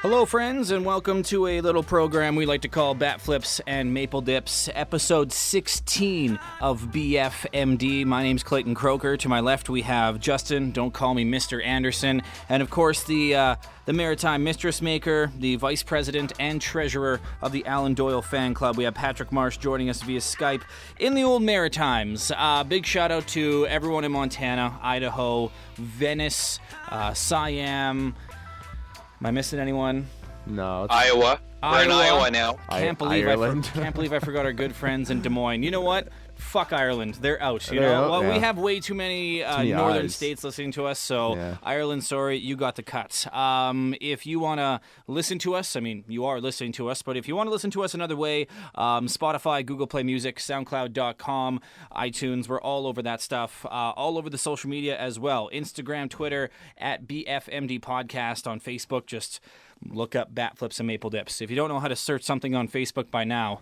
Hello, friends, and welcome to a little program we like to call Bat Flips and Maple Dips, episode 16 of BFMD. My name's Clayton Croker. To my left, we have Justin, don't call me Mr. Anderson, and of course, the Maritime Mistress Maker, the Vice President and Treasurer of the Alan Doyle Fan Club. We have Patrick Marsh joining us via Skype in the old Maritimes. Big shout out to everyone in Montana, Idaho, Venice, Siam. Am I missing anyone? No. Iowa. We're in Iowa now. Can't believe I forgot our good friends in Des Moines. You know what? Fuck Ireland. They're out. You know what? Yeah. We have way too many northern states listening to us, so yeah. Ireland, sorry, you got the cut. If you want to listen to us, I mean, you are listening to us, but if you want to listen to us another way, Spotify, Google Play Music, SoundCloud.com, iTunes, we're all over that stuff. All over the social media as well. Instagram, Twitter, at BFMD Podcast. On Facebook, just look up Bat Flips and Maple Dips. If you don't know how to search something on Facebook by now,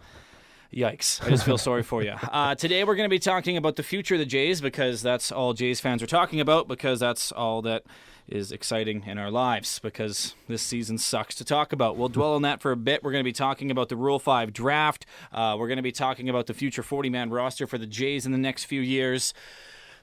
yikes. I just feel sorry for you. Today we're going to be talking about the future of the Jays because that's all Jays fans are talking about, because that's all that is exciting in our lives, because this season sucks to talk about. We'll dwell on that for a bit. We're going to be talking about the Rule 5 draft. We're going to be talking about the future 40-man roster for the Jays in the next few years.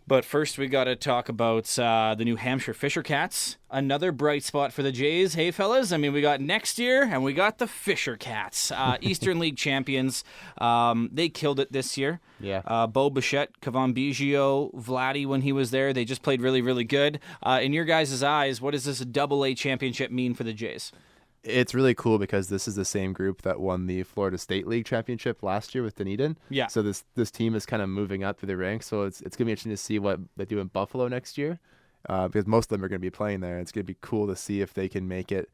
But first, we got to talk about the New Hampshire Fisher Cats. Another bright spot for the Jays. Hey, fellas. I mean, we got next year, and we got the Fisher Cats. Eastern League champions. They killed it this year. Yeah. Bo Bichette, Kevon Biggio, Vladdy, when he was there, they just played really, really good. In your guys' eyes, what does this AA championship mean for the Jays? It's really cool because this is the same group that won the Florida State League championship last year with Dunedin. Yeah. So this team is kind of moving up through the ranks. So it's going to be interesting to see what they do in Buffalo next year, because most of them are going to be playing there. It's going to be cool to see if they can make it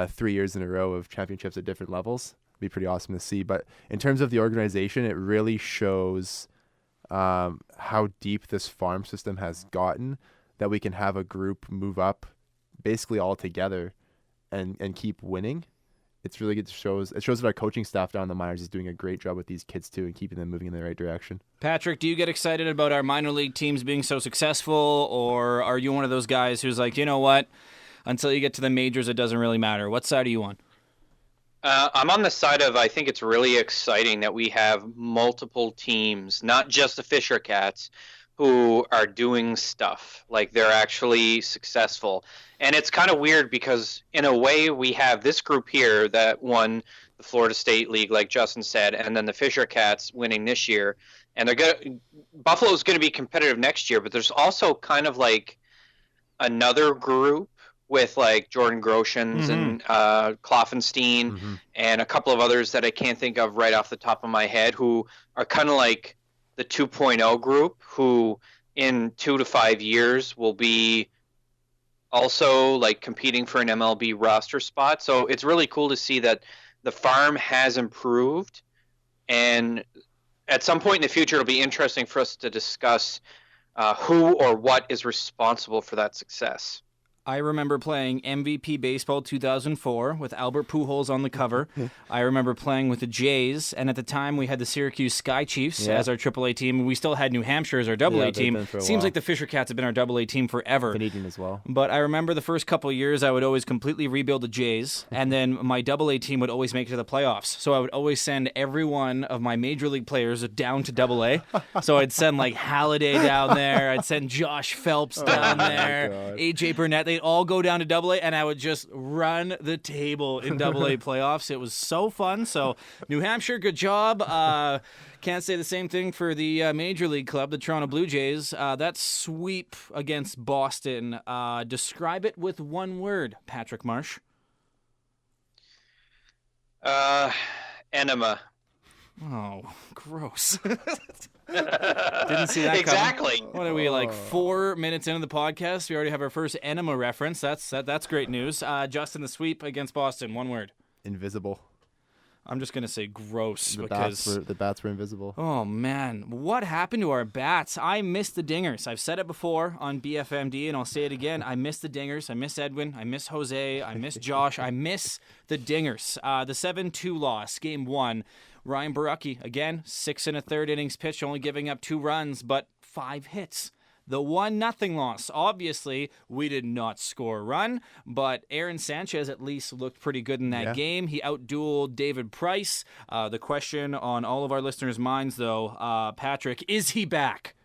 3 years in a row of championships at different levels. It'd be pretty awesome to see. But in terms of the organization, it really shows how deep this farm system has gotten, that we can have a group move up basically all together and keep winning. It's really good. It shows that our coaching staff down in the minors is doing a great job with these kids too, and keeping them moving in the right direction. Patrick, do you get excited about our minor league teams being so successful, or are you one of those guys who's like, you know what, until you get to the majors, it doesn't really matter? What side are you on? I'm on the side of, I think it's really exciting that we have multiple teams, not just the Fisher Cats, who are doing stuff. Like, they're actually successful. And it's kind of weird because, in a way, we have this group here that won the Florida State League, like Justin said, and then the Fisher Cats winning this year. And Buffalo's going to be competitive next year, but there's also kind of like another group with like Jordan Groshans and Kloffenstein and a couple of others that I can't think of right off the top of my head, who are kind of like the 2.0 group, who in 2 to 5 years will be also like competing for an MLB roster spot. So it's really cool to see that the farm has improved, and at some point in the future it'll be interesting for us to discuss who or what is responsible for that success. I remember playing MVP Baseball 2004 with Albert Pujols on the cover. I remember playing with the Jays, and at the time we had the Syracuse Sky Chiefs as our AAA team. We still had New Hampshire as our AA team. Seems like the Fisher Cats have been our AA team forever. Canadian as well. But I remember the first couple of years I would always completely rebuild the Jays, and then my AA team would always make it to the playoffs. So I would always send every one of my major league players down to AA. So I'd send like Halladay down there. I'd send Josh Phelps down there. AJ Burnett. They'd all go down to AA, and I would just run the table in AA playoffs. It was so fun. So New Hampshire, good job. Can't say the same thing for the Major League club, the Toronto Blue Jays. That sweep against Boston, describe it with one word, Patrick Marsh. Enema. Oh, gross. Didn't see that exactly. coming. What are we, like 4 minutes into the podcast? We already have our first enema reference. That's great news. Justin, the sweep against Boston, one word. Invisible. I'm just gonna say gross the because bats were invisible. Oh man, what happened to our bats? I miss the dingers. I've said it before on BFMD, and I'll say it again. I miss the dingers. I miss Edwin. I miss Jose. I miss Josh. I miss the dingers. The 7-2 loss, game 1. Ryan Borucki again, 6 1/3 innings pitched, only giving up 2 runs, but 5 hits. the 1-0 loss. Obviously, we did not score a run, but Aaron Sanchez at least looked pretty good in that game. He outdueled David Price. The question on all of our listeners' minds, though, Patrick, is he back?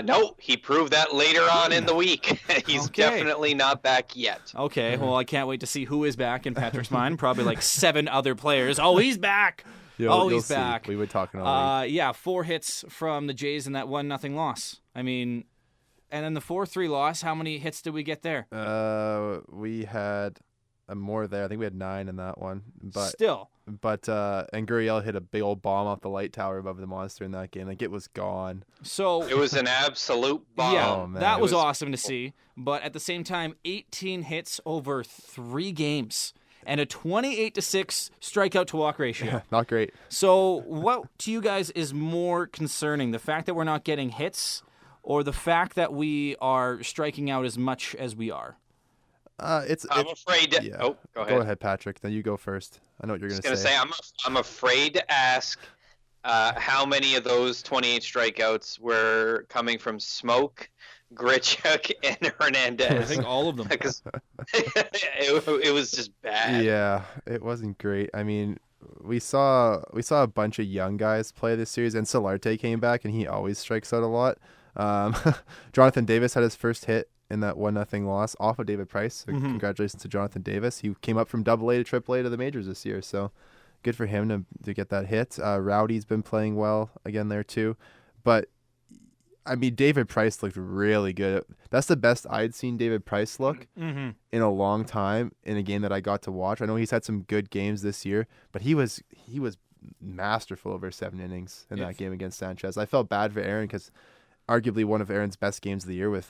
No, he proved that later on in the week. He's definitely not back yet. Okay, well, I can't wait to see who is back in Patrick's mind. Probably like 7 other players. Oh, he's back. He's back. We were talking all week. 4 hits from the Jays in that 1-0 loss. I mean, and then the 4-3 loss, how many hits did we get there? We had more there. I think we had 9 in that one. But still. But and Gurriel hit a big old bomb off the light tower above the Monster in that game. Like, it was gone. So it was an absolute bomb. Yeah, that was awesome to see. But at the same time, 18 hits over 3 games and a 28-6 strikeout to walk ratio. Yeah, not great. So what to you guys is more concerning, the fact that we're not getting hits or the fact that we are striking out as much as we are? I'm afraid to... Oh, go ahead. Go ahead, Patrick. Then you go first. I know what you're going to say. I'm afraid to ask how many of those 28 strikeouts were coming from Smoke, Grichuk, and Hernandez. I think all of them. Because it was just bad. Yeah, it wasn't great. I mean, we saw a bunch of young guys play this series, and Solarte came back, and he always strikes out a lot. Jonathan Davis had his first hit in that 1-0 loss off of David Price. So congratulations to Jonathan Davis. He came up from AA to AAA to the majors this year, so good for him to get that hit. Rowdy's been playing well again there too. But, I mean, David Price looked really good. That's the best I'd seen David Price look in a long time in a game that I got to watch. I know he's had some good games this year, but he was masterful over 7 innings in that game against Sanchez. I felt bad for Aaron because arguably one of Aaron's best games of the year with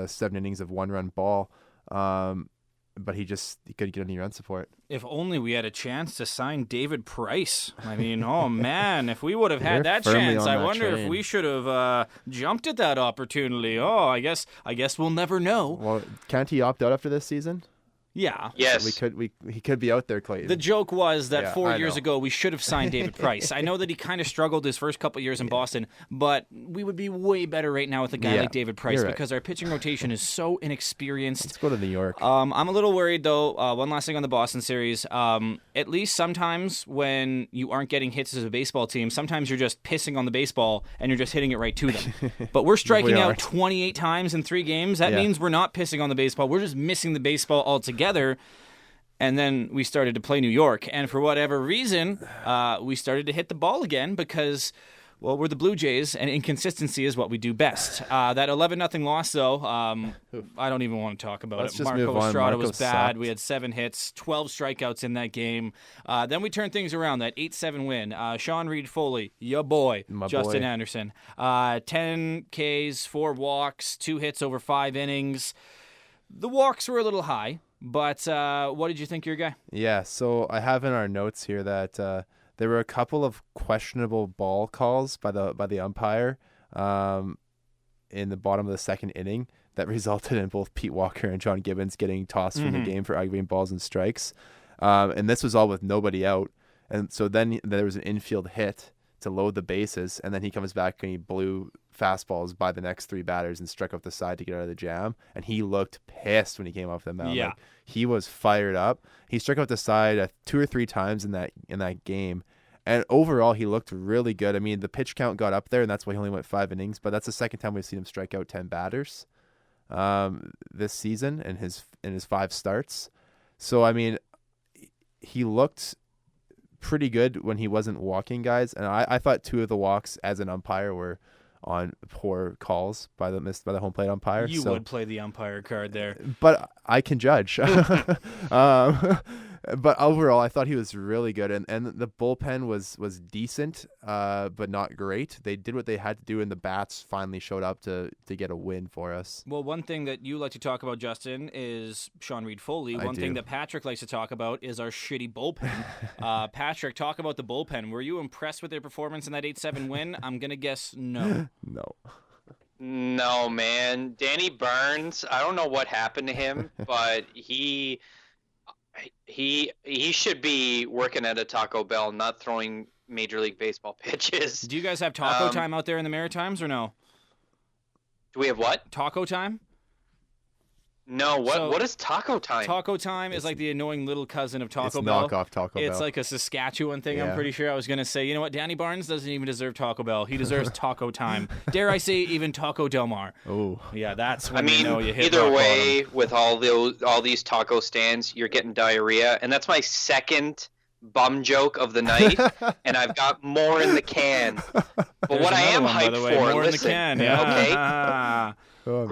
7 innings of 1-run ball, but he couldn't get any run support. If only we had a chance to sign David Price. I mean, oh man, if we would have had that chance, I wonder if we should have jumped at that opportunity. Oh, I guess we'll never know. Well, can't he opt out after this season? Yeah. Yes. So he could be out there, Clayton. The joke was that 4 years ago we should have signed David Price. I know that he kind of struggled his first couple years in Boston, but we would be way better right now with a guy like David Price because our pitching rotation is so inexperienced. Let's go to New York. I'm a little worried though. One last thing on the Boston series. At least sometimes when you aren't getting hits as a baseball team, sometimes you're just pissing on the baseball and you're just hitting it right to them. But we're striking out 28 times in 3 games. That means we're not pissing on the baseball. We're just missing the baseball altogether. And then we started to play New York, and for whatever reason, we started to hit the ball again because, well, we're the Blue Jays, and inconsistency is what we do best. That 11-0 loss, though, I don't even want to talk about it. Marco Estrada was bad. Sucked. We had 7 hits, 12 strikeouts in that game. Then we turned things around, that 8-7 win. Sean Reed-Foley, your boy, Justin Anderson. 10 Ks, 4 walks, 2 hits over 5 innings. The walks were a little high, but what did you think of your guy? Yeah, so I have in our notes here that there were a couple of questionable ball calls by the umpire in the bottom of the 2nd inning that resulted in both Pete Walker and John Gibbons getting tossed from the game for aggravating balls and strikes. And this was all with nobody out. And so then there was an infield hit to load the bases, and then he comes back and he blew fastballs by the next 3 batters and struck up the side to get out of the jam, and he looked pissed when he came off the mound. Yeah. Like, he was fired up. He struck out the side 2 or 3 times in that game, and overall he looked really good. I mean, the pitch count got up there, and that's why he only went 5 innings, but that's the second time we've seen him strike out 10 batters this season in his 5 starts. So I mean, he looked pretty good when he wasn't walking guys, and I thought 2 of the walks as an umpire were on poor calls by the home plate umpire. You would play the umpire card there, but I can judge. But overall, I thought he was really good, and the bullpen was decent, but not great. They did what they had to do, and the bats finally showed up to get a win for us. Well, one thing that you like to talk about, Justin, is Sean Reed-Foley. One thing that Patrick likes to talk about is our shitty bullpen. Patrick, talk about the bullpen. Were you impressed with their performance in that 8-7 win? I'm going to guess no. No, man. Danny Burns, I don't know what happened to him, but he should be working at a Taco Bell, not throwing Major League Baseball pitches. Do you guys have taco time out there in the Maritimes or no? Do we have what? Taco time? No, what is Taco Time? Taco Time is like the annoying little cousin of Taco it's Bell. knockoff Taco Bell. It's like a Saskatchewan thing, Yeah. I'm pretty sure. I was going to say, you know what? Danny Barnes doesn't even deserve Taco Bell. He deserves Taco Time. Dare I say, even Taco Del Mar. Oh. Yeah, that's when you know you hit either rock way, bottom. with all these taco stands, you're getting diarrhea. And that's my second bum joke of the night. And I've got more in the can. But There's what I am another one, by hyped the way. for, More listen, in the can. Yeah. okay? Oh,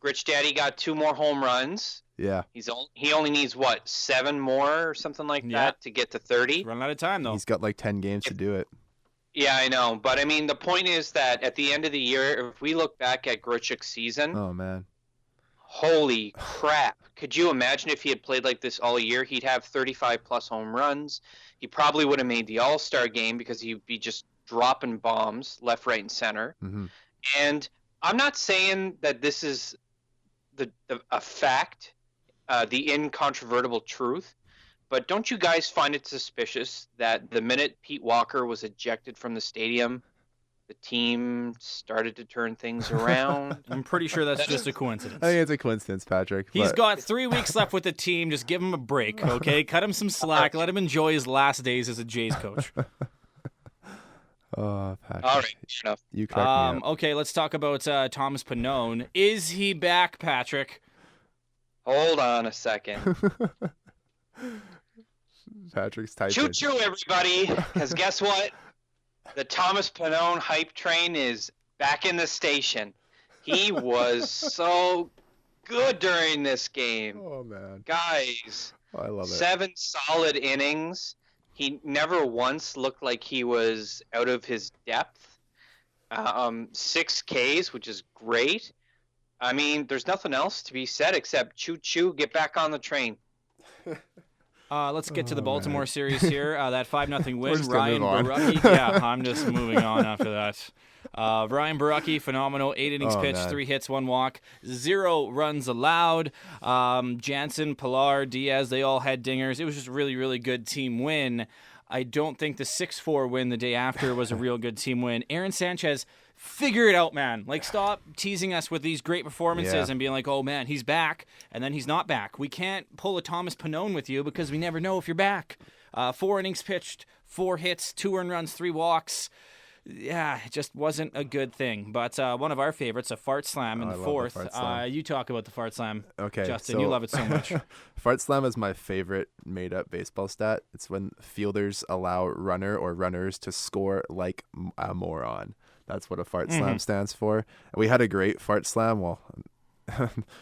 Gritch Daddy got 2 more home runs. Yeah. He only needs, what, 7 more or something like that to get to 30? Run out of time, though. He's got like 10 games to do it. Yeah, I know. But, I mean, the point is that at the end of the year, if we look back at Gritchick's season, Oh, man. holy crap. Could you imagine if he had played like this all year? He'd have 35-plus home runs. He probably would have made the All-Star game because he'd be just dropping bombs left, right, and center. Mm-hmm. And I'm not saying that this is a fact, the incontrovertible truth, but don't you guys find it suspicious that the minute Pete Walker was ejected from the stadium, the team started to turn things around? I'm pretty sure that's just a coincidence. I think it's a coincidence, Patrick. He's but... got 3 weeks left with the team. Just give him a break, okay? Cut him some slack. Let him enjoy his last days as a Jays coach. Oh, Patrick. All right, enough. You crack me up. Okay, let's talk about Thomas Pannone. Is he back, Patrick? Hold on a second. Patrick's typing. Choo-choo, everybody, because guess what? The Thomas Pannone hype train is back in the station. He was so good during this game. Oh, man. Guys, I love it. 7 solid innings. He never once looked like he was out of his depth. 6 Ks, which is great. I mean, there's nothing else to be said except choo-choo, get back on the train. Let's get to the Baltimore series here. That 5-0 win. Ryan move on. Borucki. Yeah, I'm just moving on after that. Ryan Borucki, phenomenal. 8 innings pitched, man. 3 hits, 1 walk, 0 runs allowed. Jansen, Pilar, Diaz, they all had dingers. It was just a really, really good team win. I don't think the 6-4 win the day after was a real good team win. Aaron Sanchez, figure it out, man. Like, stop teasing us with these great performances and being like, oh, man, he's back, and then he's not back. We can't pull a Thomas Pannone with you because we never know if you're back. 4 innings pitched, 4 hits, 2 earned runs, 3 walks. Yeah, it just wasn't a good thing. But one of our favorites, a fart slam in the 4th. You talk about the fart slam, okay, Justin. You love it so much. Fart slam is my favorite made-up baseball stat. It's when fielders allow runner or runners to score like a moron. That's what a fart slam stands for. We had a great fart slam. Well,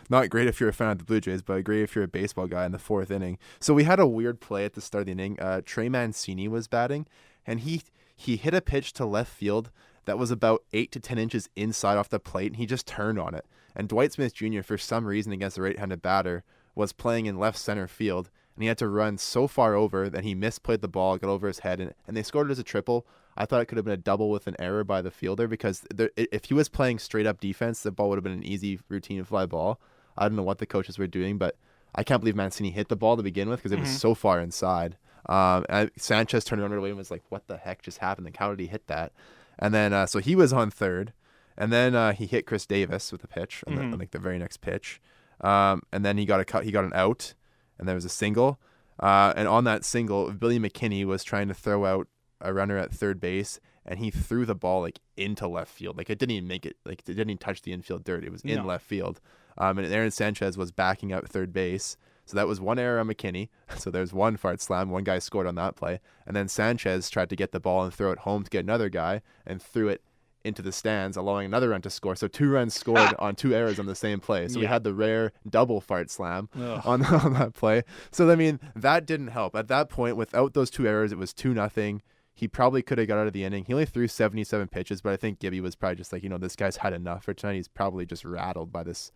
not great if you're a fan of the Blue Jays, but great if you're a baseball guy in the 4th inning. So we had a weird play at the start of the inning. Trey Mancini was batting, and he hit a pitch to left field that was about 8 to 10 inches inside off the plate, and he just turned on it. And Dwight Smith Jr., for some reason against a right-handed batter, was playing in left center field, and he had to run so far over that he misplayed the ball, got over his head, and they scored it as a triple. I thought it could have been a double with an error by the fielder because if he was playing straight-up defense, the ball would have been an easy routine fly ball. I don't know what the coaches were doing, but I can't believe Mancini hit the ball to begin with because it was so far inside. And Sanchez turned around right away and was like, what the heck just happened? Like, how did he hit that? And then so he was on third. And then he hit Chris Davis with a pitch, on the very next pitch. And then he got an out, and there was a single. And on that single, Billy McKinney was trying to throw out a runner at third base, and he threw the ball like into left field. Like, it didn't even make it. Like, it didn't even touch the infield dirt. It was in left field. And Aaron Sanchez was backing up third base. So that was one error on McKinney. So there's one fart slam. One guy scored on that play. And then Sanchez tried to get the ball and throw it home to get another guy and threw it into the stands, allowing another run to score. So 2 runs scored on 2 errors on the same play. So we had the rare double fart slam on that play. So, I mean, that didn't help. At that point, without those 2 errors, it was 2-0. He probably could have got out of the inning. He only threw 77 pitches, but I think Gibby was probably just like, this guy's had enough for tonight. He's probably just rattled by this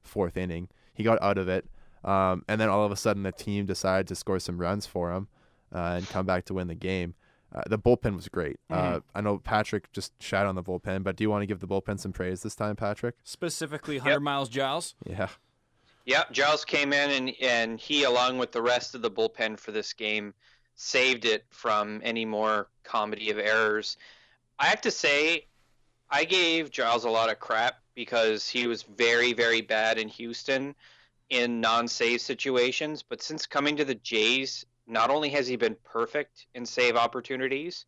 4th inning. He got out of it. And then all of a sudden the team decided to score some runs for him and come back to win the game. The bullpen was great. I know Patrick just shat on the bullpen, but do you want to give the bullpen some praise this time, Patrick? Specifically 100 Miles Giles? Yeah. Yeah, Giles came in and he, along with the rest of the bullpen for this game, saved it from any more comedy of errors. I have to say, I gave Giles a lot of crap because he was very, very bad in Houston in non-save situations. But since coming to the Jays, not only has he been perfect in save opportunities,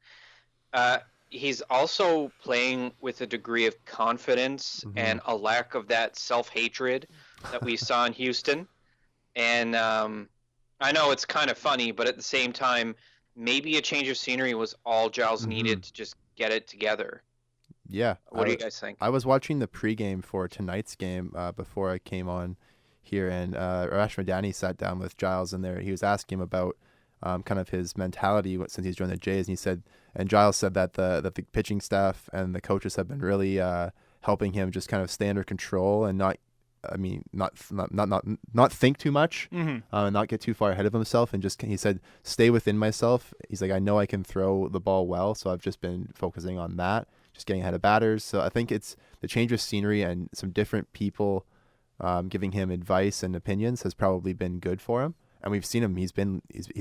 he's also playing with a degree of confidence and a lack of that self-hatred that we saw in Houston. And I know it's kind of funny, but at the same time, maybe a change of scenery was all Giles needed to just get it together. Yeah. What do you guys think? I was watching the pregame for tonight's game before I came on here, and Arash Madani sat down with Giles in there. He was asking him about kind of his mentality since he's joined the Jays, and Giles said that the pitching staff and the coaches have been really helping him just kind of stay under control and not think too much, and not get too far ahead of himself, and just, he said, stay within myself. He's like, I know I can throw the ball well, so I've just been focusing on that, just getting ahead of batters. So I think it's the change of scenery and some different people giving him advice and opinions has probably been good for him. And we've seen him; he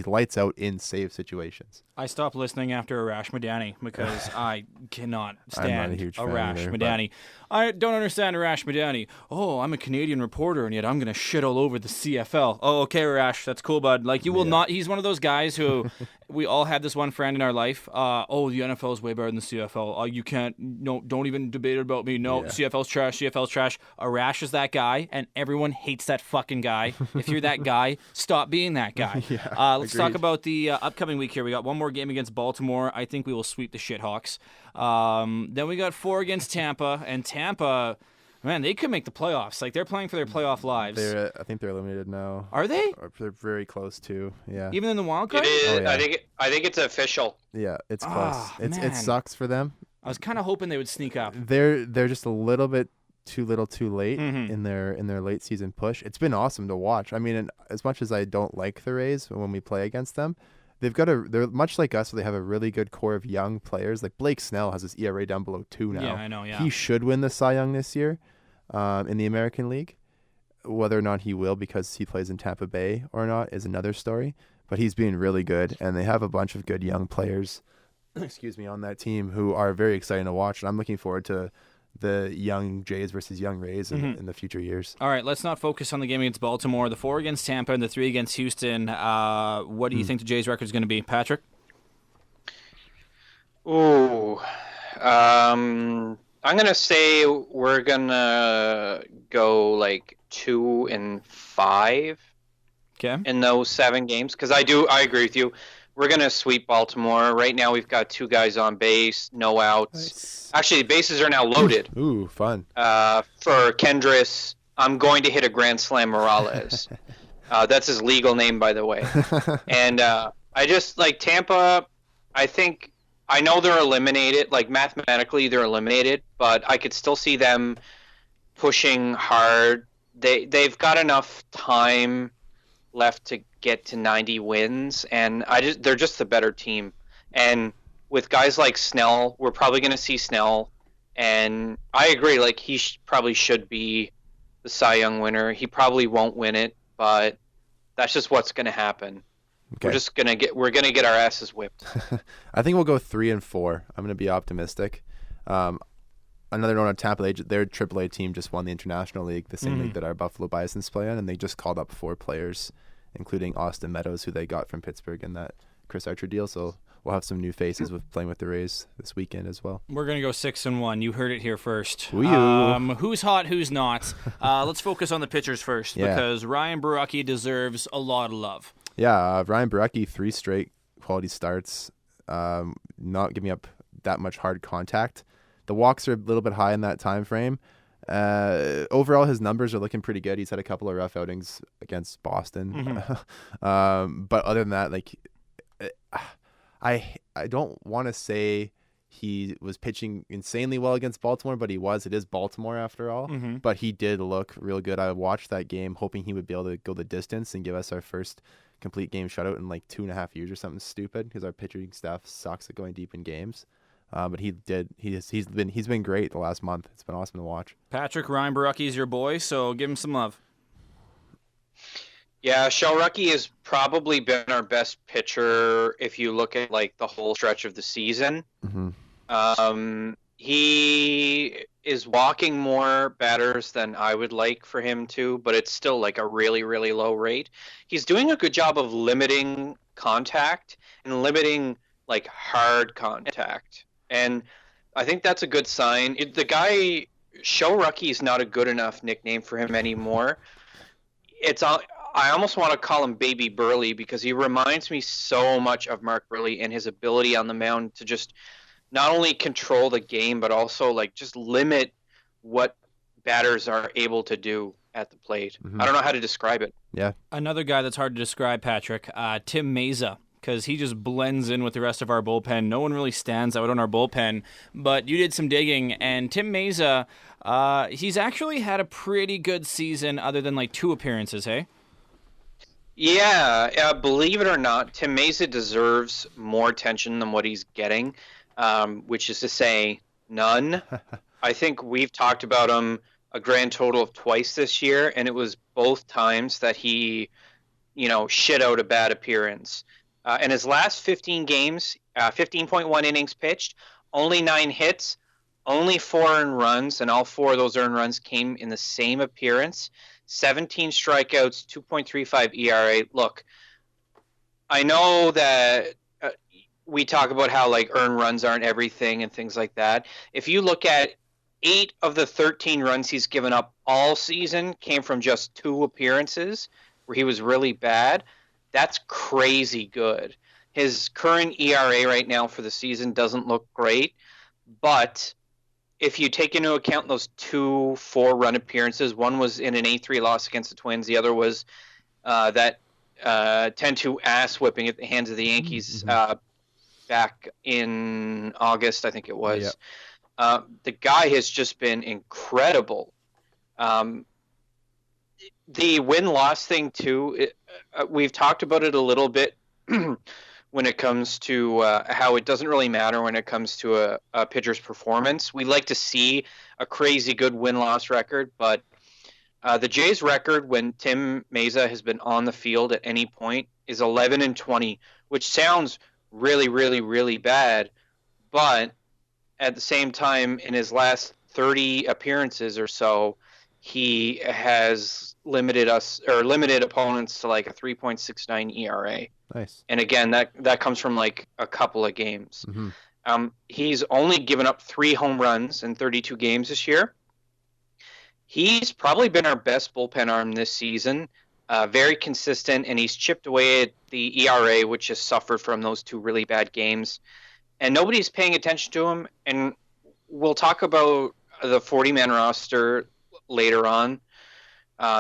lights out in save situations. I stopped listening after Arash Madani because I cannot stand I'm not a huge fan Arash either, Madani. I don't understand Arash Madani. Oh, I'm a Canadian reporter, and yet I'm going to shit all over the CFL. Oh, okay, Arash, that's cool, bud. Like, you will not. He's one of those guys who we all had this one friend in our life. Oh, the NFL is way better than the CFL. You can't. No, don't even debate it about me. No, CFL's trash. CFL's trash. Arash is that guy, and everyone hates that fucking guy. If you're that guy, stop being that guy. Let's talk about the upcoming week here. We got one more game against Baltimore. I think we will sweep the Shithawks. Then we got 4 against Tampa, and Tampa, man, they could make the playoffs. Like, they're playing for their playoff lives. I think they're eliminated now. Are they? Or they're very close to. Yeah. Even in the wild card? It is. Oh, yeah. I think it's official. Yeah, it's close. It man. sucks for them. I was kind of hoping they would sneak up. They're just a little bit too little too late in their late season push. It's been awesome to watch. I mean, as much as I don't like the Rays when we play against them, they're much like us, so they have a really good core of young players. Like Blake Snell has his ERA down below 2 now. Yeah, I know, yeah. He should win the Cy Young this year in the American League. Whether or not he will because he plays in Tampa Bay or not is another story. But he's being really good, and they have a bunch of good young players on that team who are very exciting to watch. And I'm looking forward to the young Jays versus young Rays in the future years. All right, let's not focus on the game against Baltimore. The 4 against Tampa and the 3 against Houston. What do you think the Jays' record is going to be, Patrick? Ooh, I'm gonna say we're gonna go like 2-5. Okay. In those 7 games, because I agree with you. We're going to sweep Baltimore. Right now we've got 2 guys on base, no outs. Nice. Actually, the bases are now loaded. Ooh, fun. For Kendris, I'm going to hit a Grand Slam Morales. That's his legal name, by the way. And I just, like, Tampa, I know they're eliminated. Like, mathematically they're eliminated, but I could still see them pushing hard. They've got enough time left to get to 90 wins, and they're just the better team. And with guys like Snell, we're probably going to see Snell, and I agree, like, he probably should be the Cy Young winner. He probably won't win it, but that's just what's going to happen. Okay. We're going to get our asses whipped. I think we'll go 3-4. I'm going to be optimistic. Another note on Tampa, their AAA team just won the International League, the same league that our Buffalo Bisons play on, and they just called up 4 players, including Austin Meadows, who they got from Pittsburgh in that Chris Archer deal. So we'll have some new faces with playing with the Rays this weekend as well. We're going to go 6-1. You heard it here first. Who's hot, who's not? Let's focus on the pitchers first, because Ryan Borucki deserves a lot of love. Yeah, Ryan Borucki, 3 straight quality starts, not giving up that much hard contact. The walks are a little bit high in that time frame. Overall, his numbers are looking pretty good. He's had a couple of rough outings against Boston. But other than that, like, I don't want to say he was pitching insanely well against Baltimore, but he was. It is Baltimore after all. But he did look real good. I watched that game hoping he would be able to go the distance and give us our first complete game shutout in like 2.5 years or something stupid, because our pitching staff sucks at going deep in games. But he did. He's been great the last month. It's been awesome to watch. Patrick, Ryan Borucki is your boy, so give him some love. Yeah, Borucki has probably been our best pitcher if you look at like the whole stretch of the season. He is walking more batters than I would like for him to, but it's still like a really, really low rate. He's doing a good job of limiting contact and limiting like hard contact. And I think that's a good sign. The guy, Show Rucky, is not a good enough nickname for him anymore. I almost want to call him Baby Burley because he reminds me so much of Mark Burley and his ability on the mound to just not only control the game, but also like just limit what batters are able to do at the plate. Mm-hmm. I don't know how to describe it. Yeah. Another guy that's hard to describe, Patrick, Tim Meza, because he just blends in with the rest of our bullpen. No one really stands out on our bullpen, but you did some digging, and Tim Meza, he's actually had a pretty good season other than like 2 appearances, hey? Yeah, believe it or not, Tim Meza deserves more attention than what he's getting. Which is to say, none. I think we've talked about him a grand total of twice this year, and it was both times that he, shit out a bad appearance. In his last 15 games, 15.1 innings pitched, only 9 hits, only 4 earned runs, and all 4 of those earned runs came in the same appearance. 17 strikeouts, 2.35 ERA. Look, I know that we talk about how like earned runs aren't everything and things like that. If you look at 8 of the 13 runs he's given up all season came from just 2 appearances where he was really bad, that's crazy good. His current ERA right now for the season doesn't look great, but if you take into account those 2 4-run appearances, one was in an 8-3 loss against the Twins, the other was that 10-2 ass whipping at the hands of the Yankees back in August, I think it was. Yep. The guy has just been incredible. The win-loss thing, too, we've talked about it a little bit when it comes to how it doesn't really matter when it comes to a pitcher's performance. We like to see a crazy good win-loss record, but the Jays' record when Tim Meza has been on the field at any point is 11-20, which sounds really, really, really bad, but at the same time, in his last 30 appearances or so, he has limited opponents to like a 3.69 ERA. Nice. And again, that comes from like a couple of games. Mm-hmm. He's only given up 3 home runs in 32 games this year. He's probably been our best bullpen arm this season. Very consistent, and he's chipped away at the ERA, which has suffered from those 2 really bad games. And nobody's paying attention to him, and we'll talk about the 40-man roster later on.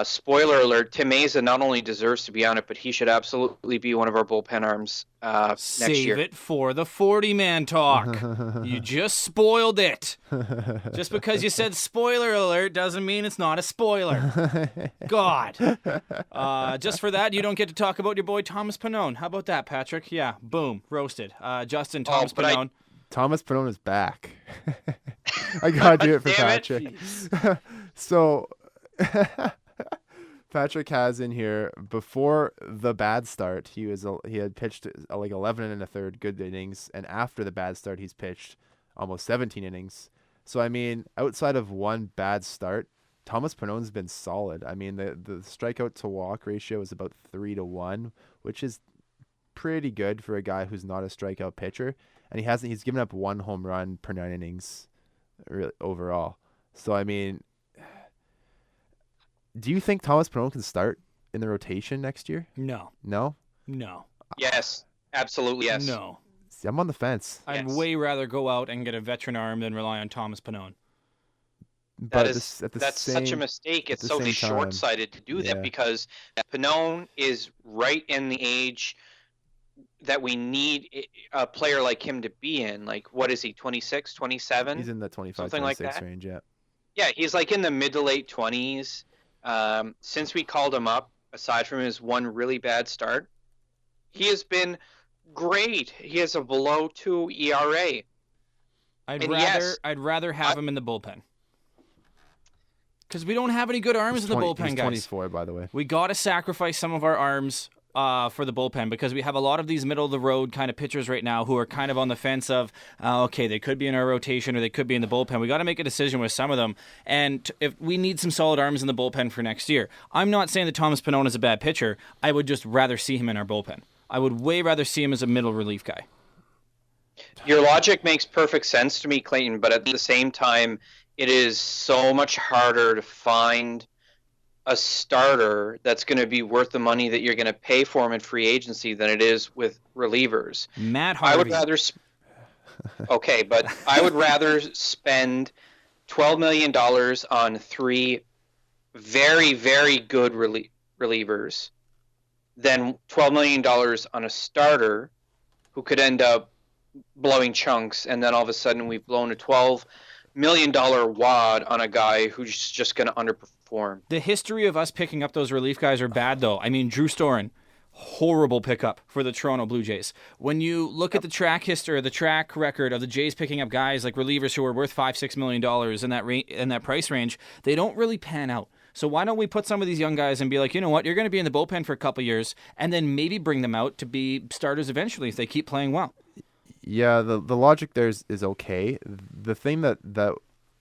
Spoiler alert, Tim Meza not only deserves to be on it, but he should absolutely be one of our bullpen arms next year. Save it for the 40-man talk. You just spoiled it. Just because you said spoiler alert doesn't mean it's not a spoiler. God. Just for that, you don't get to talk about your boy Thomas Pannone. How about that, Patrick? Yeah, boom, roasted. Justin, Thomas Pannone. Thomas Pannone is back. I gotta do it for Patrick. So... Patrick has in here, before the bad start, he had pitched like 11 1/3 good innings, and after the bad start, he's pitched almost 17 innings. So I mean, outside of one bad start, Thomas Pannone's been solid. I mean, the strikeout to walk ratio is about 3-1, which is pretty good for a guy who's not a strikeout pitcher, and he's given up 1 home run per 9 innings really, overall. So I mean, do you think Thomas Pannone can start in the rotation next year? No. No? No. Yes. Absolutely yes. No. See, I'm on the fence. I'd way rather go out and get a veteran arm than rely on Thomas Pannone. But that's such a mistake. It's so short-sighted to do that because Pannone is right in the age that we need a player like him to be in. Like, what is he, 26, 27? He's in the 25, something 26 like range, yeah. Yeah, he's like in the mid to late 20s. Since we called him up, aside from his one really bad start, he has been great. He has a below 2 ERA. I'd rather have him in the bullpen. Because we don't have any good arms in the bullpen, he's guys. 24, by the way. We got to sacrifice some of our arms for the bullpen, because we have a lot of these middle-of-the-road kind of pitchers right now who are kind of on the fence of, okay, they could be in our rotation or they could be in the bullpen. We got to make a decision with some of them, and if we need some solid arms in the bullpen for next year. I'm not saying that Thomas Pannone is a bad pitcher. I would just rather see him in our bullpen. I would way rather see him as a middle relief guy. Your logic makes perfect sense to me, Clayton, but at the same time, it is so much harder to find a starter that's going to be worth the money that you're going to pay for him in free agency than it is with relievers. Matt Harvey. I would rather okay, but I would rather spend $12 million on 3 very, very good relievers than $12 million on a starter who could end up blowing chunks, and then all of a sudden we've blown a $12 million wad on a guy who's just going to underperform. The history of us picking up those relief guys are bad, though. I mean, Drew Storen, horrible pickup for the Toronto Blue Jays. When you look at the track history, the track record of the Jays picking up guys like relievers who are worth $5-6 million in that price range, they don't really pan out. So why don't we put some of these young guys and be like, you know what, you're going to be in the bullpen for a couple years, and then maybe bring them out to be starters eventually if they keep playing well. Yeah, the logic there is okay. The thing that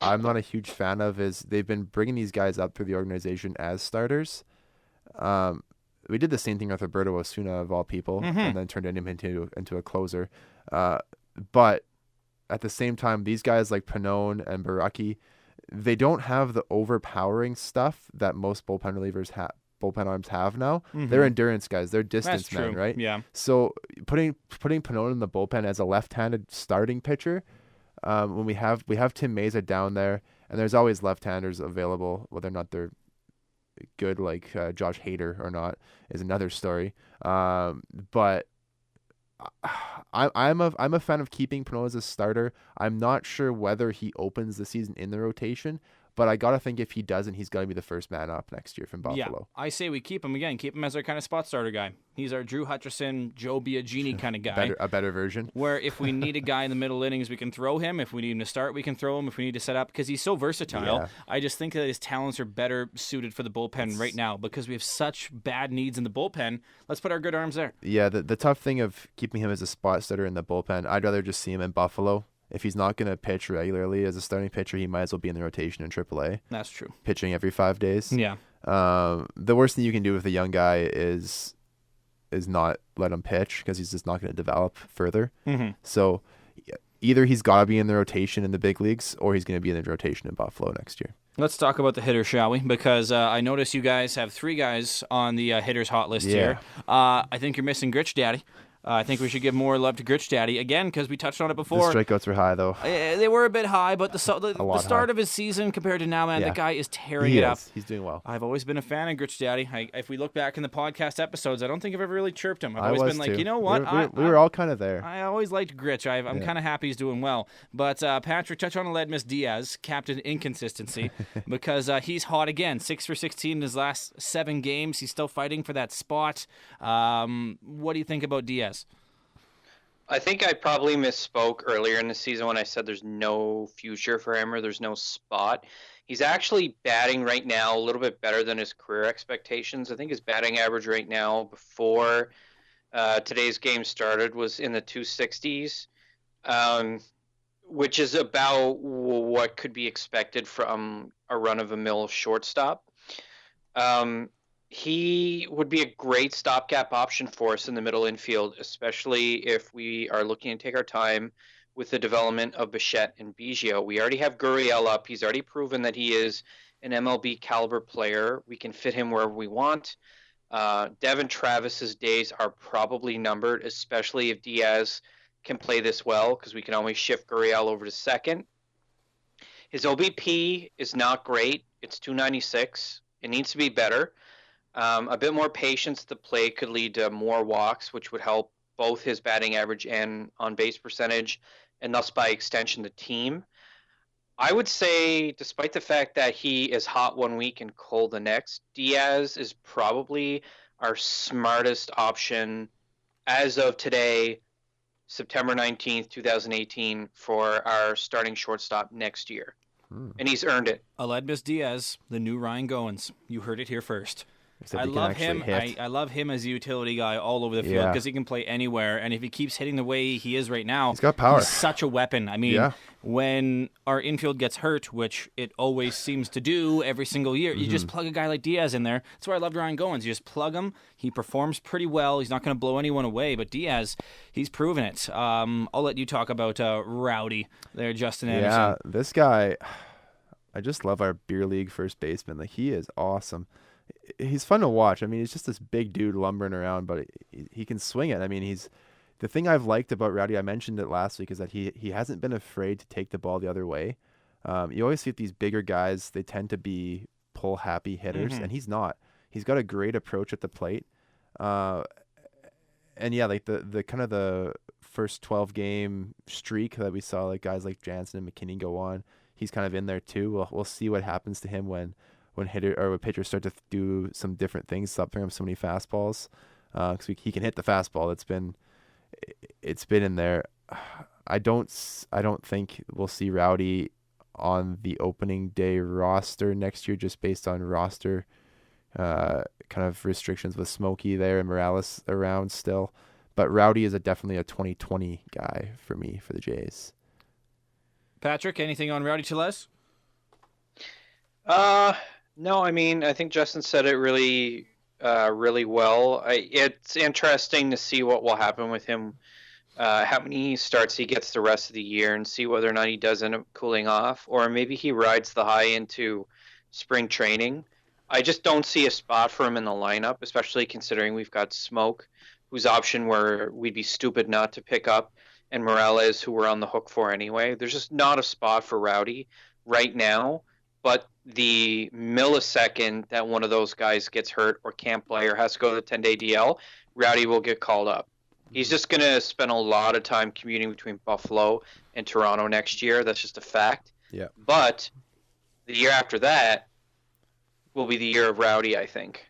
I'm not a huge fan of is they've been bringing these guys up through the organization as starters. We did the same thing with Roberto Osuna, of all people, and then turned him into a closer. But at the same time, these guys like Pannone and Baraki, they don't have the overpowering stuff that most bullpen relievers have. Bullpen arms have now. They're endurance guys. They're distance men, right? Yeah. So putting Pannone in the bullpen as a left-handed starting pitcher, when we have Tim Meza down there, and there's always left-handers available, whether or not they're good like Josh Hader or not is another story. But I'm a fan of keeping Pannone as a starter. I'm not sure whether he opens the season in the rotation, but I got to think if he doesn't, he's going to be the first man up next year from Buffalo. Yeah, I say we keep him again. Keep him as our kind of spot starter guy. He's our Drew Hutchison, Joe Biagini kind of guy. A better version. Where if we need a guy in the middle innings, we can throw him. If we need him to start, we can throw him. If we need to set up, because he's so versatile. Yeah. I just think that his talents are better suited for the bullpen right now because we have such bad needs in the bullpen. Let's put our good arms there. Yeah, the tough thing of keeping him as a spot starter in the bullpen, I'd rather just see him in Buffalo. If he's not going to pitch regularly as a starting pitcher, he might as well be in the rotation in AAA. That's true. Pitching every 5 days. Yeah. The worst thing you can do with a young guy is not let him pitch because he's just not going to develop further. So either he's got to be in the rotation in the big leagues or he's going to be in the rotation in Buffalo next year. Let's talk about the hitters, shall we? Because I notice you guys have 3 guys on the hitters hot list here. I think you're missing Gritch Daddy. I think we should give more love to Gritch Daddy again because we touched on it before. The strikeouts were high though. They were a bit high, but the start of his season compared to now, man, the guy is tearing it up. He's doing well. I've always been a fan of Gritch Daddy. If we look back in the podcast episodes, I don't think I've ever really chirped him. I've always been like, you know what? We were all kind of there. I always liked Gritch. I'm kind of happy he's doing well. But Patrick, touch on Aledmus Diaz, captain inconsistency, because he's hot again. 6 for 16 in his last 7 games. He's still fighting for that spot. What do you think about Diaz? I think I probably misspoke earlier in the season when I said there's no future for him or there's no spot. He's actually batting right now a little bit better than his career expectations. I think his batting average right now before today's game started was in the 260s, which is about what could be expected from a run-of-the-mill shortstop. He would be a great stopgap option for us in the middle infield, especially if we are looking to take our time with the development of Bichette and Biggio. We already have Gurriel up. He's already proven that he is an MLB caliber player. We can fit him wherever we want. Devin Travis's days are probably numbered, especially if Diaz can play this well, because we can always shift Gurriel over to second. His OBP is not great. It's 296. It needs to be better. A bit more patience at the plate could lead to more walks, which would help both his batting average and on-base percentage, and thus by extension the team. I would say, despite the fact that he is hot one week and cold the next, Diaz is probably our smartest option as of today, September 19th, 2018, for our starting shortstop next year. And he's earned it. Aledmus Diaz, the new Ryan Goins. You heard it here first. Except I he can love actually him. hit. I love him as a utility guy all over the field because he can play anywhere. And if he keeps hitting the way he is right now, he's got power. He's such a weapon. I mean, when our infield gets hurt, which it always seems to do every single year, you just plug a guy like Diaz in there. That's why I love Ryan Goins. You just plug him. He performs pretty well. He's not going to blow anyone away. But Diaz, he's proven it. I'll let you talk about Rowdy there, Justin Anderson. Yeah, this guy, I just love our beer league first baseman. Like, he is awesome. He's fun to watch. I mean, he's just this big dude lumbering around, but he can swing it. I mean, the thing I've liked about Rowdy, I mentioned it last week, is that he hasn't been afraid to take the ball the other way. You always see with these bigger guys, they tend to be pull-happy hitters, and he's not. He's got a great approach at the plate. And yeah, like the kind of the first 12-game streak that we saw, like guys like Jansen and McKinney go on, he's kind of in there too. We'll see what happens to him when pitchers start to do some different things, stop throwing him so many fastballs, because he can hit the fastball. It's been in there. I don't think we'll see Rowdy on the opening day roster next year, just based on roster kind of restrictions with Smokey there and Morales around still. But Rowdy is definitely a 2020 guy for me for the Jays. Patrick, anything on Rowdy Tellez? No, I mean, I think Justin said it really well. It's interesting to see what will happen with him, how many starts he gets the rest of the year, and see whether or not he does end up cooling off, or maybe he rides the high into spring training. I just don't see a spot for him in the lineup, especially considering we've got Smoke, whose option we'd be stupid not to pick up, and Morales, who we're on the hook for anyway. There's just not a spot for Rowdy right now. But the millisecond that one of those guys gets hurt or can't play or has to go to the 10-day DL, Rowdy will get called up. He's just going to spend a lot of time commuting between Buffalo and Toronto next year. That's just a fact. Yeah. But the year after that will be the year of Rowdy, I think.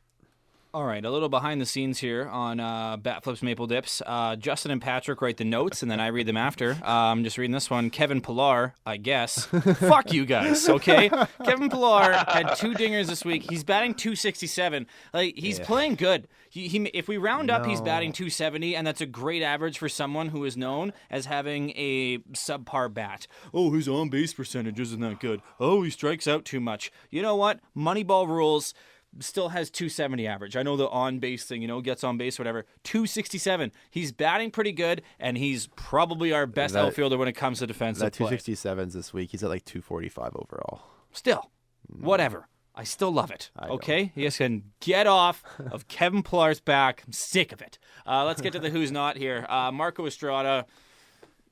All right, a little behind the scenes here on Bat Flips Maple Dips. Justin and Patrick write the notes, and then I read them after. I'm just reading this one. Kevin Pillar, I guess. Fuck you guys, okay? Kevin Pillar had 2 dingers this week. He's batting .267. Like, he's playing good. If we round up, he's batting .270, and that's a great average for someone who is known as having a subpar bat. Oh, his on-base percentage isn't that good. Oh, he strikes out too much. You know what? Moneyball rules. Still has .270 average. I know the on-base thing, gets on base, whatever. .267. He's batting pretty good, and he's probably our best outfielder when it comes to defensive play. That 267s this week. He's at like 245 overall. Still, whatever. I still love it. Okay? You guys can get off of Kevin Pillar's back. I'm sick of it. Let's get to the who's not here. Marco Estrada.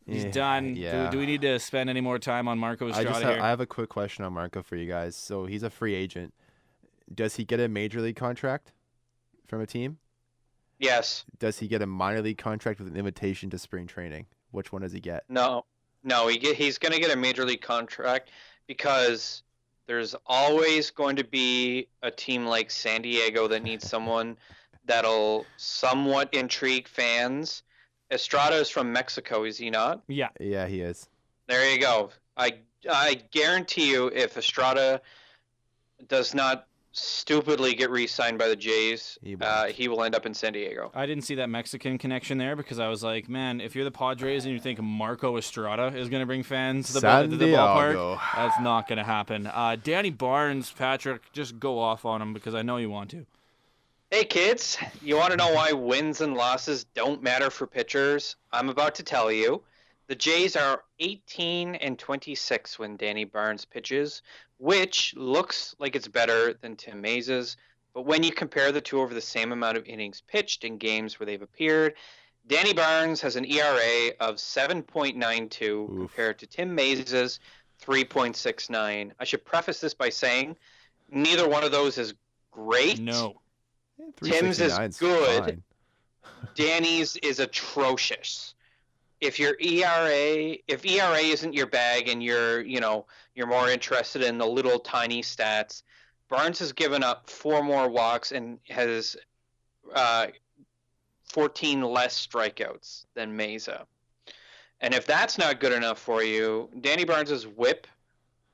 He's done. Yeah. Do we need to spend any more time on Marco Estrada here? I have a quick question on Marco for you guys. So he's a free agent. Does he get a major league contract from a team? Yes. Does he get a minor league contract with an invitation to spring training? Which one does he get? No. He's going to get a major league contract because there's always going to be a team like San Diego that needs someone that'll somewhat intrigue fans. Estrada is from Mexico, is he not? Yeah. Yeah, he is. There you go. I guarantee you, if Estrada does not stupidly get re-signed by the Jays, he will end up in San Diego. I didn't see that Mexican connection there because I was like, man, if you're the Padres and you think Marco Estrada is going to bring fans to the ballpark, that's not going to happen. Danny Barnes, Patrick, just go off on him because I know you want to. Hey, kids, you want to know why wins and losses don't matter for pitchers? I'm about to tell you. The Jays are 18-26 when Danny Barnes pitches, which looks like it's better than Tim Maze's. But when you compare the two over the same amount of innings pitched in games where they've appeared, Danny Barnes has an ERA of 7.92 compared to Tim Maze's 3.69. I should preface this by saying neither one of those is great. No. Tim's is good. Fine. Danny's is atrocious. If ERA isn't your bag and you're more interested in the little tiny stats, Barnes has given up 4 more walks and has 14 less strikeouts than Meza. And if that's not good enough for you, Danny Barnes' whip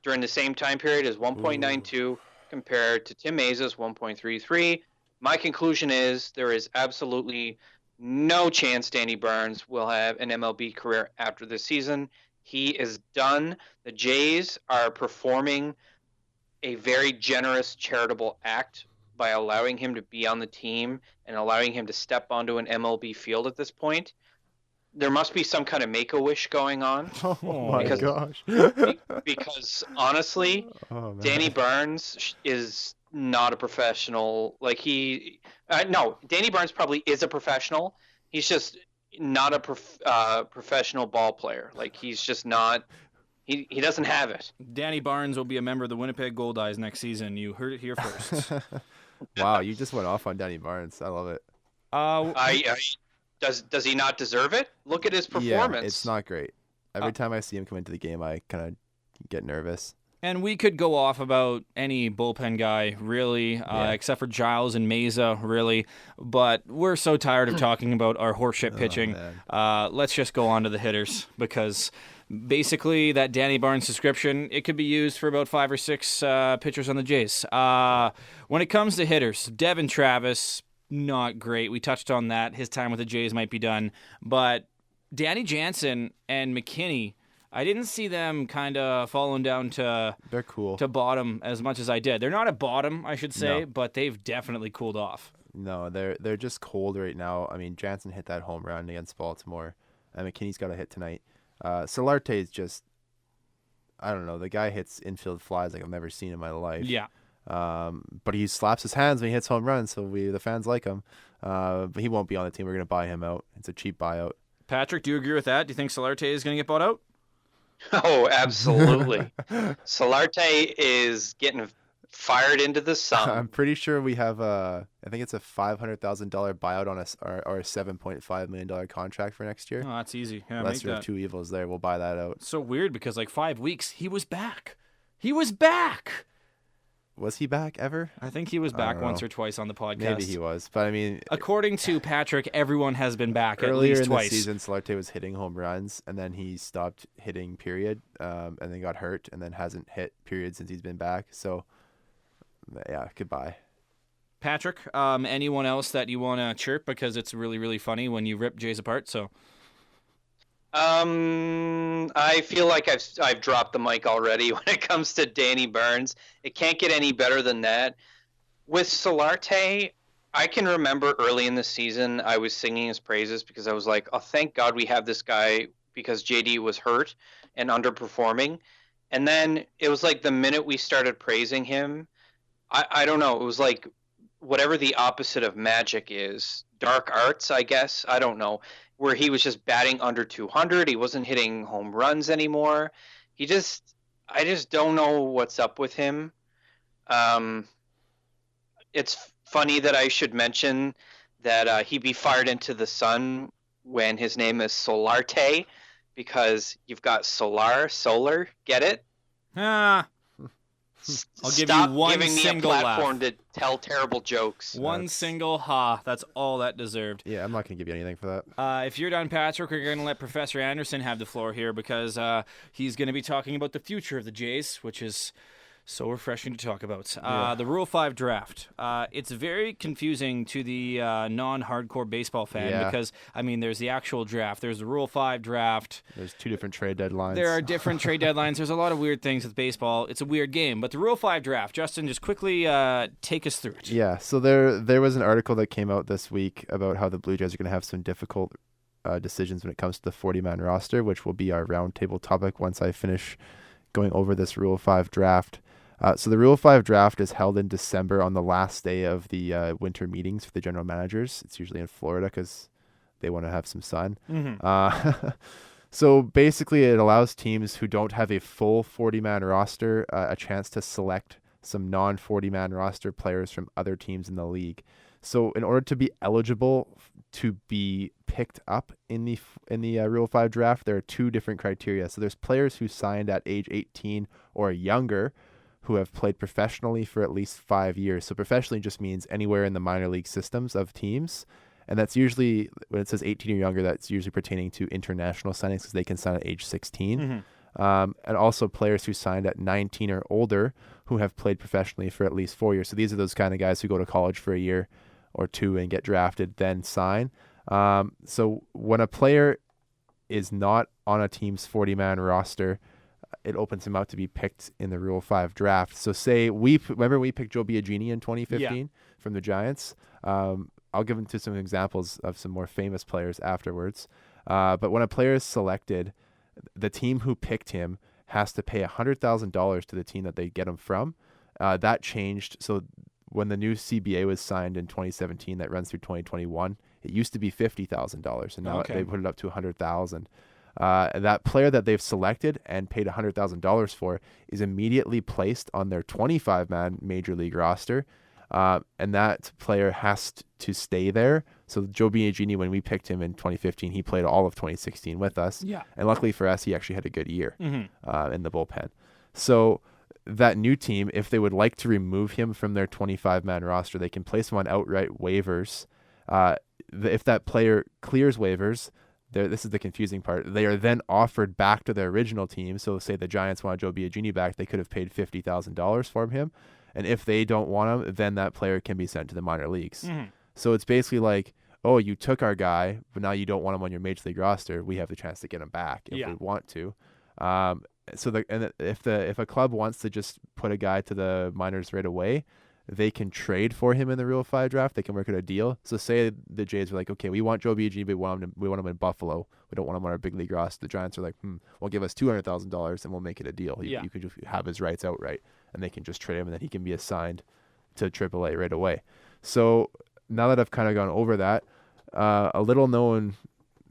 during the same time period is 1.92 compared to Tim Meza's 1.33. My conclusion is there is absolutely no chance Danny Burns will have an MLB career after this season. He is done. The Jays are performing a very generous charitable act by allowing him to be on the team and allowing him to step onto an MLB field at this point. There must be some kind of make-a-wish going on. Oh my gosh. Because honestly, Danny Burns is not a professional. Like no, Danny Burns probably is a professional. He's just not a professional ball player. Like he's just not. He doesn't have it. Danny Barnes will be a member of the Winnipeg Goldeyes next season. You heard it here first. Wow, you just went off on Danny Barnes. I love it. Does he not deserve it? Look at his performance. Yeah, it's not great. Every time I see him come into the game, I kind of get nervous. And we could go off about any bullpen guy, really, except for Giles and Meza, really. But we're so tired of talking about our horseshit pitching. Let's just go on to the hitters, because basically that Danny Barnes description, it could be used for about 5 or 6 pitchers on the Jays. When it comes to hitters, Devin Travis, not great. We touched on that. His time with the Jays might be done. But Danny Jansen and McKinney, I didn't see them kind of falling down they're cool to bottom as much as I did. They're not at bottom, I should say, but they've definitely cooled off. No, they're just cold right now. I mean, Jansen hit that home run against Baltimore, and McKinney's got a hit tonight. Solarte is just, I don't know, the guy hits infield flies like I've never seen in my life. Yeah. But he slaps his hands when he hits home runs, so the fans like him. But he won't be on the team. We're going to buy him out. It's a cheap buyout. Patrick, do you agree with that? Do you think Solarte is going to get bought out? Oh, absolutely. Solarte is getting fired into the sun. I'm pretty sure we have I think it's a $500,000 buyout on our $7.5 million contract for next year. Oh, that's easy. Yeah, Lesser of two evils there. We'll buy that out. It's so weird because like 5 weeks, he was back. He was back. Was he back ever? I think he was back once or twice on the podcast. Maybe he was, but I mean, according to Patrick, everyone has been back at earlier least in twice. the season, Solarte was hitting home runs, and then he stopped hitting. Period, and then got hurt, and then hasn't hit period since he's been back. So, yeah, goodbye. Patrick, anyone else that you want to chirp because it's really really funny when you rip Jays apart? So. I feel like I've dropped the mic already when it comes to Danny Burns. It can't get any better than that. With Solarte, I can remember early in the season I was singing his praises because I was like, oh, thank God we have this guy because JD was hurt and underperforming. And then it was like the minute we started praising him, I don't know, it was like whatever the opposite of magic is, dark arts, I guess. I don't know. Where he was just batting under 200. He wasn't hitting home runs anymore. I just don't know what's up with him. It's funny that I should mention that he be fired into the sun when his name is Solarte, because you've got solar, get it? I'll give you one giving single me a platform laugh. to tell terrible jokes. One single ha. That's all that deserved. Yeah, I'm not going to give you anything for that. If you're done, Patrick, we're going to let Professor Anderson have the floor here because he's going to be talking about the future of the Jays, which is so refreshing to talk about. The Rule 5 draft. It's very confusing to the non-hardcore baseball fan because, I mean, there's the actual draft. There's the Rule 5 draft. There's 2 different trade deadlines. There are different trade deadlines. There's a lot of weird things with baseball. It's a weird game. But the Rule 5 draft, Justin, just quickly take us through it. Yeah, so there was an article that came out this week about how the Blue Jays are going to have some difficult decisions when it comes to the 40-man roster, which will be our roundtable topic once I finish going over this Rule 5 draft. So the Rule 5 draft is held in December on the last day of the winter meetings for the general managers. It's usually in Florida because they want to have some sun. Mm-hmm. So basically it allows teams who don't have a full 40-man roster a chance to select some non-40-man roster players from other teams in the league. So in order to be eligible to be picked up in the Rule 5 draft, there are 2 different criteria. So there's players who signed at age 18 or younger who have played professionally for at least 5 years. So professionally just means anywhere in the minor league systems of teams. And that's usually, when it says 18 or younger, that's usually pertaining to international signings because they can sign at age 16. Mm-hmm. And also players who signed at 19 or older who have played professionally for at least 4 years. So these are those kind of guys who go to college for a year or two and get drafted, then sign. So when a player is not on a team's 40-man roster, it opens him up to be picked in the Rule 5 draft. So say remember we picked Joe Biagini in 2015 from the Giants. I'll give him to some examples of some more famous players afterwards. But when a player is selected, the team who picked him has to pay $100,000 to the team that they get him from. That changed. So when the new CBA was signed in 2017, that runs through 2021, it used to be $50,000, and now they put it up to $100,000. That player that they've selected and paid $100,000 for is immediately placed on their 25-man major league roster, and that player has to stay there. So Joe Biagini, when we picked him in 2015, he played all of 2016 with us. Yeah. And luckily for us, he actually had a good year in the bullpen. So that new team, if they would like to remove him from their 25-man roster, they can place him on outright waivers. If that player clears waivers, this is the confusing part, they are then offered back to their original team. So say the Giants want Joe Biagini back, they could have paid $50,000 for him. And if they don't want him, then that player can be sent to the minor leagues. So it's basically like, oh, you took our guy, but now you don't want him on your major league roster. We have the chance to get him back if we want to. If a club wants to just put a guy to the minors right away, they can trade for him in the Rule 5 draft. They can work out a deal. So say the Jays are like, okay, we want Joe Biagini, but we want him in Buffalo. We don't want him on our big league roster. The Giants are like, well, give us $200,000 and we'll make it a deal. You can just have his rights outright, and they can just trade him, and then he can be assigned to AAA right away. So now that I've kind of gone over that, a little known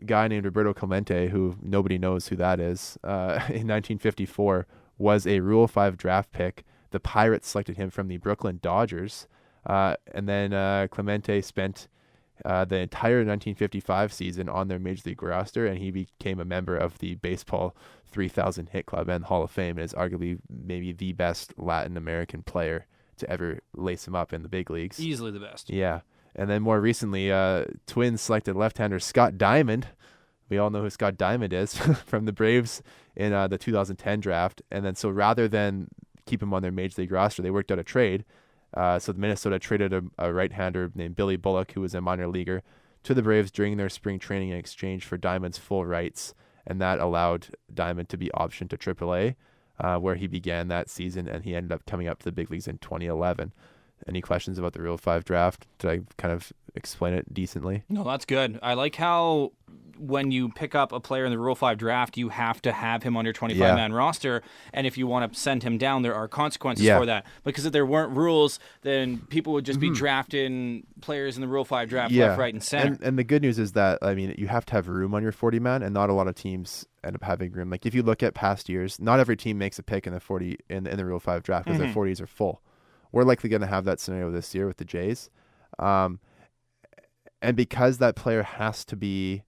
guy named Roberto Clemente, who nobody knows who that is, in 1954 was a Rule 5 draft pick. The Pirates selected him from the Brooklyn Dodgers, and then Clemente spent the entire 1955 season on their major league roster, and he became a member of the Baseball 3000 Hit Club and Hall of Fame, and is arguably maybe the best Latin American player to ever lace him up in the big leagues. Easily the best. Yeah. And then more recently, Twins selected left-hander Scott Diamond. We all know who Scott Diamond is from the Braves in the 2010 draft. And then so rather than keep him on their major league roster, they worked out a trade. So Minnesota traded a right-hander named Billy Bullock, who was a minor leaguer, to the Braves during their spring training in exchange for Diamond's full rights. And that allowed Diamond to be optioned to AAA, where he began that season, and he ended up coming up to the big leagues in 2011. Any questions about the Rule 5 draft? Did I kind of explain it decently? No, that's good. I like how when you pick up a player in the Rule 5 draft, you have to have him on your 25-man roster, and if you want to send him down, there are consequences for that. Because if there weren't rules, then people would just be drafting players in the Rule 5 draft left, right, and center. And the good news is that, I mean, you have to have room on your 40-man, and not a lot of teams end up having room. Like if you look at past years, not every team makes a pick in the 40 in the Rule 5 draft because their 40s are full. We're likely going to have that scenario this year with the Jays. And because that player has to be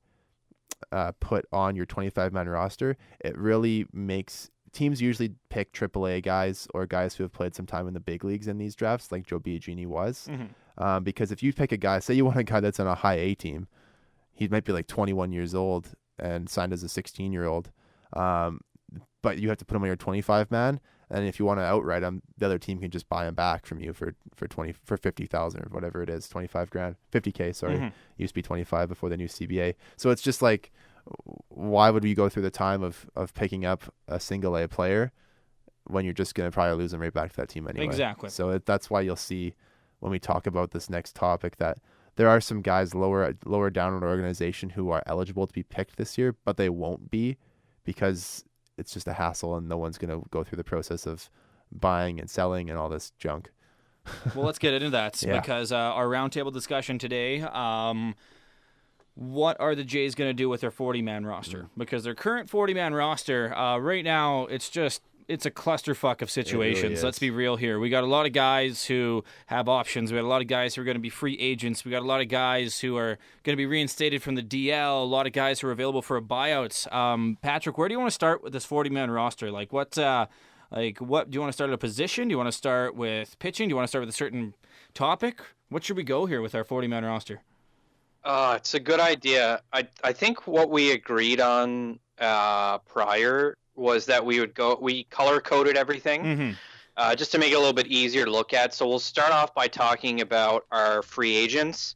put on your 25-man roster, it really makes teams usually pick AAA guys or guys who have played some time in the big leagues in these drafts, like Joe Biagini was. Because if you pick a guy, say you want a guy that's on a high A team, he might be like 21 years old and signed as a 16-year-old, but you have to put him on your 25-man. And if you want to outright him, the other team can just buy him back from you for $50,000 or whatever it is, $25,000, $50K. Sorry, used to be 25 before the new CBA. So it's just like, why would we go through the time of picking up a single A player when you're just going to probably lose him right back to that team anyway? Exactly. So that's why you'll see when we talk about this next topic that there are some guys lower down in the organization who are eligible to be picked this year, but they won't be because it's just a hassle and no one's going to go through the process of buying and selling and all this junk. Well, let's get into that because our roundtable discussion today, what are the Jays going to do with their 40-man roster? Because their current 40-man roster, right now, it's a clusterfuck of situations. Really, let's be real here. We got a lot of guys who have options. We got a lot of guys who are going to be free agents. We got a lot of guys who are going to be reinstated from the DL. A lot of guys who are available for a buyout. Patrick, where do you want to start with this 40-man roster? What do you want to start at a position? Do you want to start with pitching? Do you want to start with a certain topic? What should we go here with our 40-man roster? It's a good idea. I think what we agreed on prior was that we color coded everything. just to make it a little bit easier to look at. So we'll start off by talking about our free agents.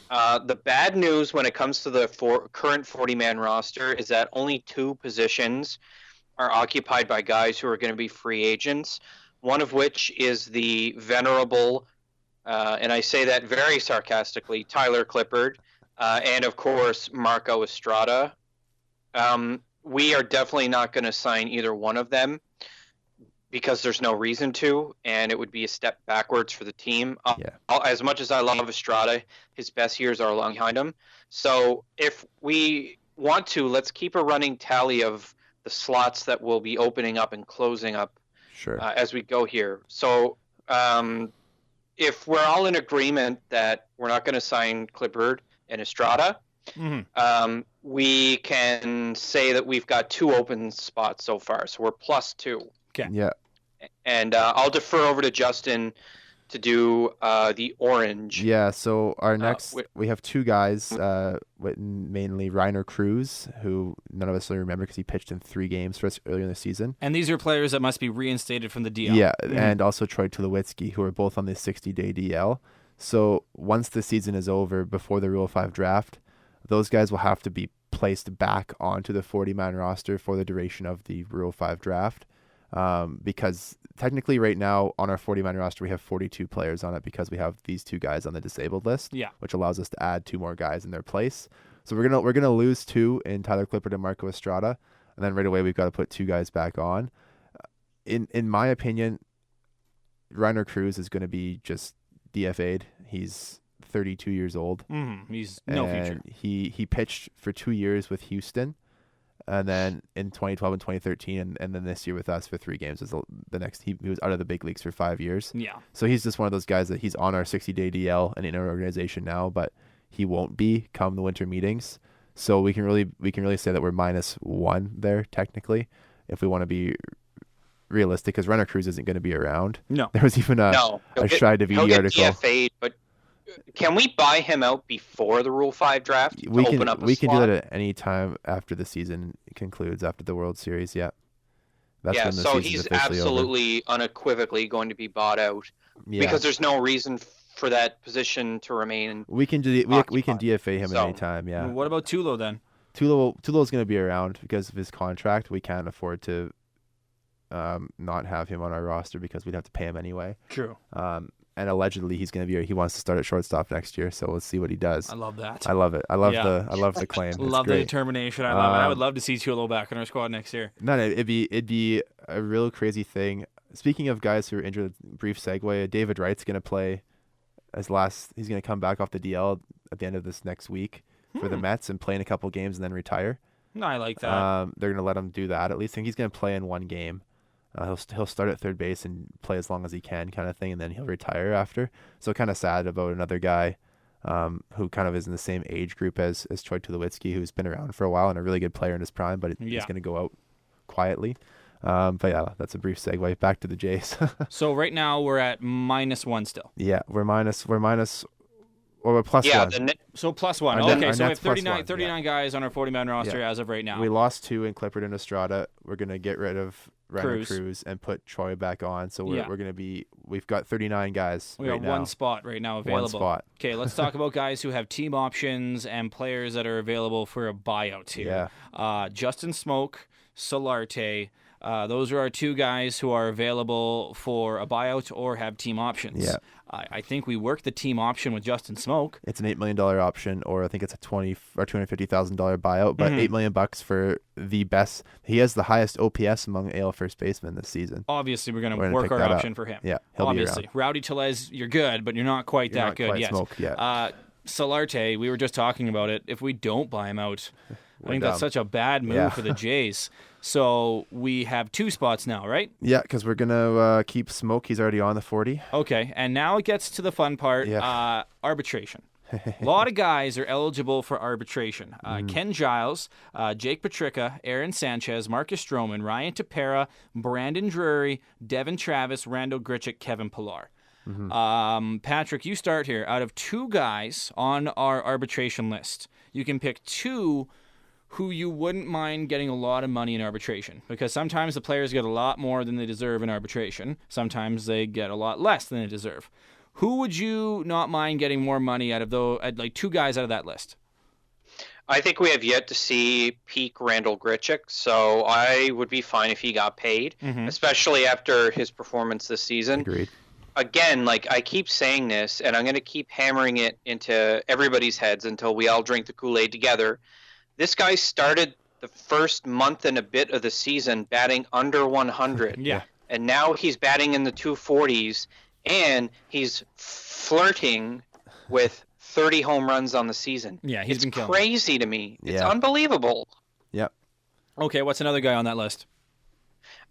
The bad news when it comes to the current 40-man roster is that only 2 positions are occupied by guys who are going to be free agents, one of which is the venerable, and I say that very sarcastically, Tyler Clippard, and of course Marco Estrada. We are definitely not going to sign either one of them because there's no reason to, and it would be a step backwards for the team. As much as I love Estrada, his best years are long behind him. So if we want to, let's keep a running tally of the slots that will be opening up and closing up as we go here. So if we're all in agreement that we're not going to sign Clippard and Estrada, we can say that we've got 2 open spots so far. So we're +2. Okay. Yeah. And I'll defer over to Justin to do the orange. Yeah, so our next, we have 2 guys, mainly Reiner Cruz, who none of us really remember because he pitched in 3 games for us earlier in the season. And these are players that must be reinstated from the DL. Yeah, and also Troy Tulowitzki, who are both on the 60-day DL. So once the season is over, before the Rule 5 draft, those guys will have to be placed back onto the 40-man roster for the duration of the Rule 5 draft. Because technically right now on our 40-man roster, we have 42 players on it because we have these 2 guys on the disabled list, which allows us to add 2 more guys in their place. So we're gonna lose 2 in Tyler Clippard and Marco Estrada, and then right away we've got to put 2 guys back on. In my opinion, Reiner Cruz is going to be just DFA'd. He's 32 years old. He's no future. He pitched for 2 years with Houston. And then in 2012 and 2013, and then this year with us for 3 games is the next. He was out of the big leagues for 5 years. Yeah. So he's just one of those guys that he's on our 60-day DL and in our organization now, but he won't be come the winter meetings. So we can really say that we're -1 there technically, if we want to be realistic, because Reiner Cruz isn't going to be around. No. There was even a Shai Davidi article. DFA'd, but can we buy him out before the Rule 5 draft? We can do that at any time after the season concludes, after the World Series. Yeah. So he's absolutely unequivocally going to be bought out because there's no reason for that position to remain. We can DFA him at any time. Yeah. What about Tulo then? Tulo's going to be around because of his contract. We can't afford to not have him on our roster because we'd have to pay him anyway. True. And allegedly he wants to start at shortstop next year, so let's see what he does. I love that. I love it. I love the claim. Love the determination. I love it. I would love to see Tulo back in our squad next year. No, it'd be a real crazy thing. Speaking of guys who are injured, brief segue. David Wright's going to play he's going to come back off the DL at the end of this next week for the Mets and play in a couple games and then retire. No, I like that. They're going to let him do that. At least I think he's going to play in 1 game. He'll start at third base and play as long as he can, kind of thing, and then he'll retire after. So kind of sad about another guy who kind of is in the same age group as Troy Tulowitzki, who's been around for a while and a really good player in his prime, but he's going to go out quietly. But yeah, that's a brief segue. Back to the Jays. So right now we're at -1 still. Yeah, we're +1. So +1. Okay, so we have 39 guys on our 40-man roster as of right now. We lost 2 in Clippard and Estrada. We're going to get rid of Reiner Cruz and put Troy back on. So we've got 39 guys We got 1 spot right now available. 1 spot. Okay, let's talk about guys who have team options and players that are available for a buyout here. Yeah. Justin Smoke, Solarte. Those are our 2 guys who are available for a buyout or have team options. Yeah. I think we work the team option with Justin Smoke. It's an $8 million option, or I think it's a $250,000 buyout, but $8 million for the best. He has the highest OPS among AL first basemen this season. Obviously, we're going to work our option for him. Yeah, he'll obviously. Be around. Rowdy Tellez, you're good, but you're not quite that good yet. Smoke yet. Solarte, we were just talking about it. If we don't buy him out, I think that's such a bad move for the Jays. So we have 2 spots now, right? Yeah, because we're going to keep Smoke. He's already on the 40. Okay, and now it gets to the fun part, arbitration. A lot of guys are eligible for arbitration. Ken Giles, Jake Petricka, Aaron Sanchez, Marcus Stroman, Ryan Tepera, Brandon Drury, Devin Travis, Randall Grichuk, Kevin Pillar. Patrick, you start here. Out of 2 guys on our arbitration list, you can pick 2 who you wouldn't mind getting a lot of money in arbitration, because sometimes the players get a lot more than they deserve in arbitration. Sometimes they get a lot less than they deserve. Who would you not mind getting more money out of, though? Like 2 guys out of that list. I think we have yet to see peak Randall Grichuk, so I would be fine if he got paid, especially after his performance this season. Agreed. Again, like I keep saying this, and I'm going to keep hammering it into everybody's heads until we all drink the Kool-Aid together. This guy started the first month and a bit of the season batting under 100. Yeah. And now he's batting in the 240s, and he's flirting with 30 home runs on the season. Yeah, he's been killing. It's crazy to me. It's unbelievable. Yep. Okay, what's another guy on that list?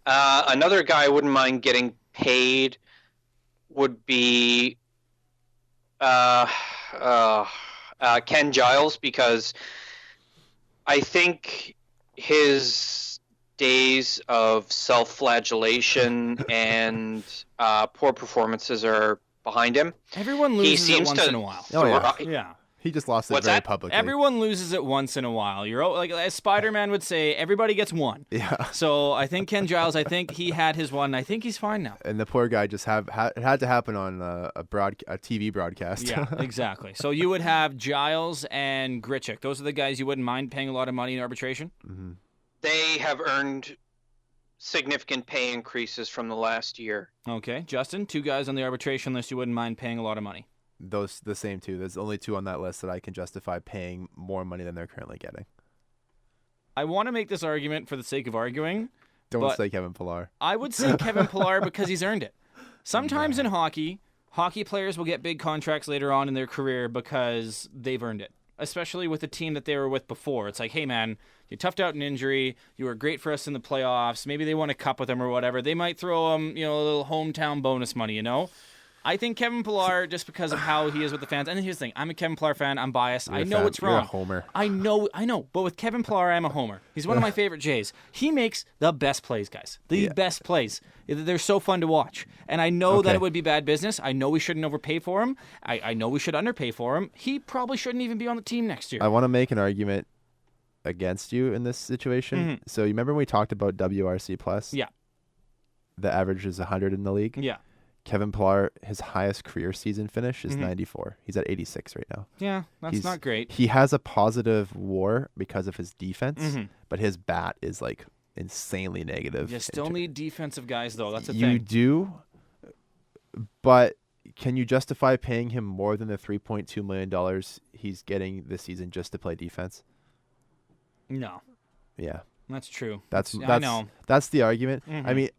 Another guy I wouldn't mind getting paid would be Ken Giles, because I think his days of self-flagellation and poor performances are behind him. Everyone loses it once in a while. Oh, yeah. Yeah. He just lost it What's very that? publicly. Everyone loses it once in a while. You're like, as Spider-Man would say, everybody gets one. Yeah. So I think Ken Giles, I think he had his one. I think he's fine now. And the poor guy just it had to happen on a TV broadcast. Yeah, exactly. So you would have Giles and Grichuk. Those are the guys you wouldn't mind paying a lot of money in arbitration? Mm-hmm. They have earned significant pay increases from the last year. Okay. Justin, 2 guys on the arbitration list you wouldn't mind paying a lot of money. The same 2. There's only 2 on that list that I can justify paying more money than they're currently getting. I want to make this argument for the sake of arguing. Don't say Kevin Pillar. I would say Kevin Pillar because he's earned it. Sometimes in hockey players will get big contracts later on in their career because they've earned it, especially with the team that they were with before. It's like, hey, man, you toughed out an injury. You were great for us in the playoffs. Maybe they won a cup with him or whatever. They might throw him, a little hometown bonus money, I think Kevin Pillar, just because of how he is with the fans, and here's the thing, I'm a Kevin Pillar fan, I'm biased, I know it's wrong. You're a homer. I know, but with Kevin Pillar, I'm a homer. He's one of my favorite Jays. He makes the best plays, guys. The best plays. They're so fun to watch. And I know that it would be bad business. I know we shouldn't overpay for him. I know we should underpay for him. He probably shouldn't even be on the team next year. I want to make an argument against you in this situation. Mm-hmm. So you remember when we talked about WRC plus? Yeah. The average is 100 in the league. Yeah. Kevin Pillar, his highest career season finish is 94. He's at 86 right now. Yeah, that's not great. He has a positive WAR because of his defense, but his bat is like insanely negative. You still need defensive guys, though. That's the thing. You do, but can you justify paying him more than the $3.2 million he's getting this season just to play defense? No. Yeah. That's true. I know. That's the argument. Mm-hmm. I mean,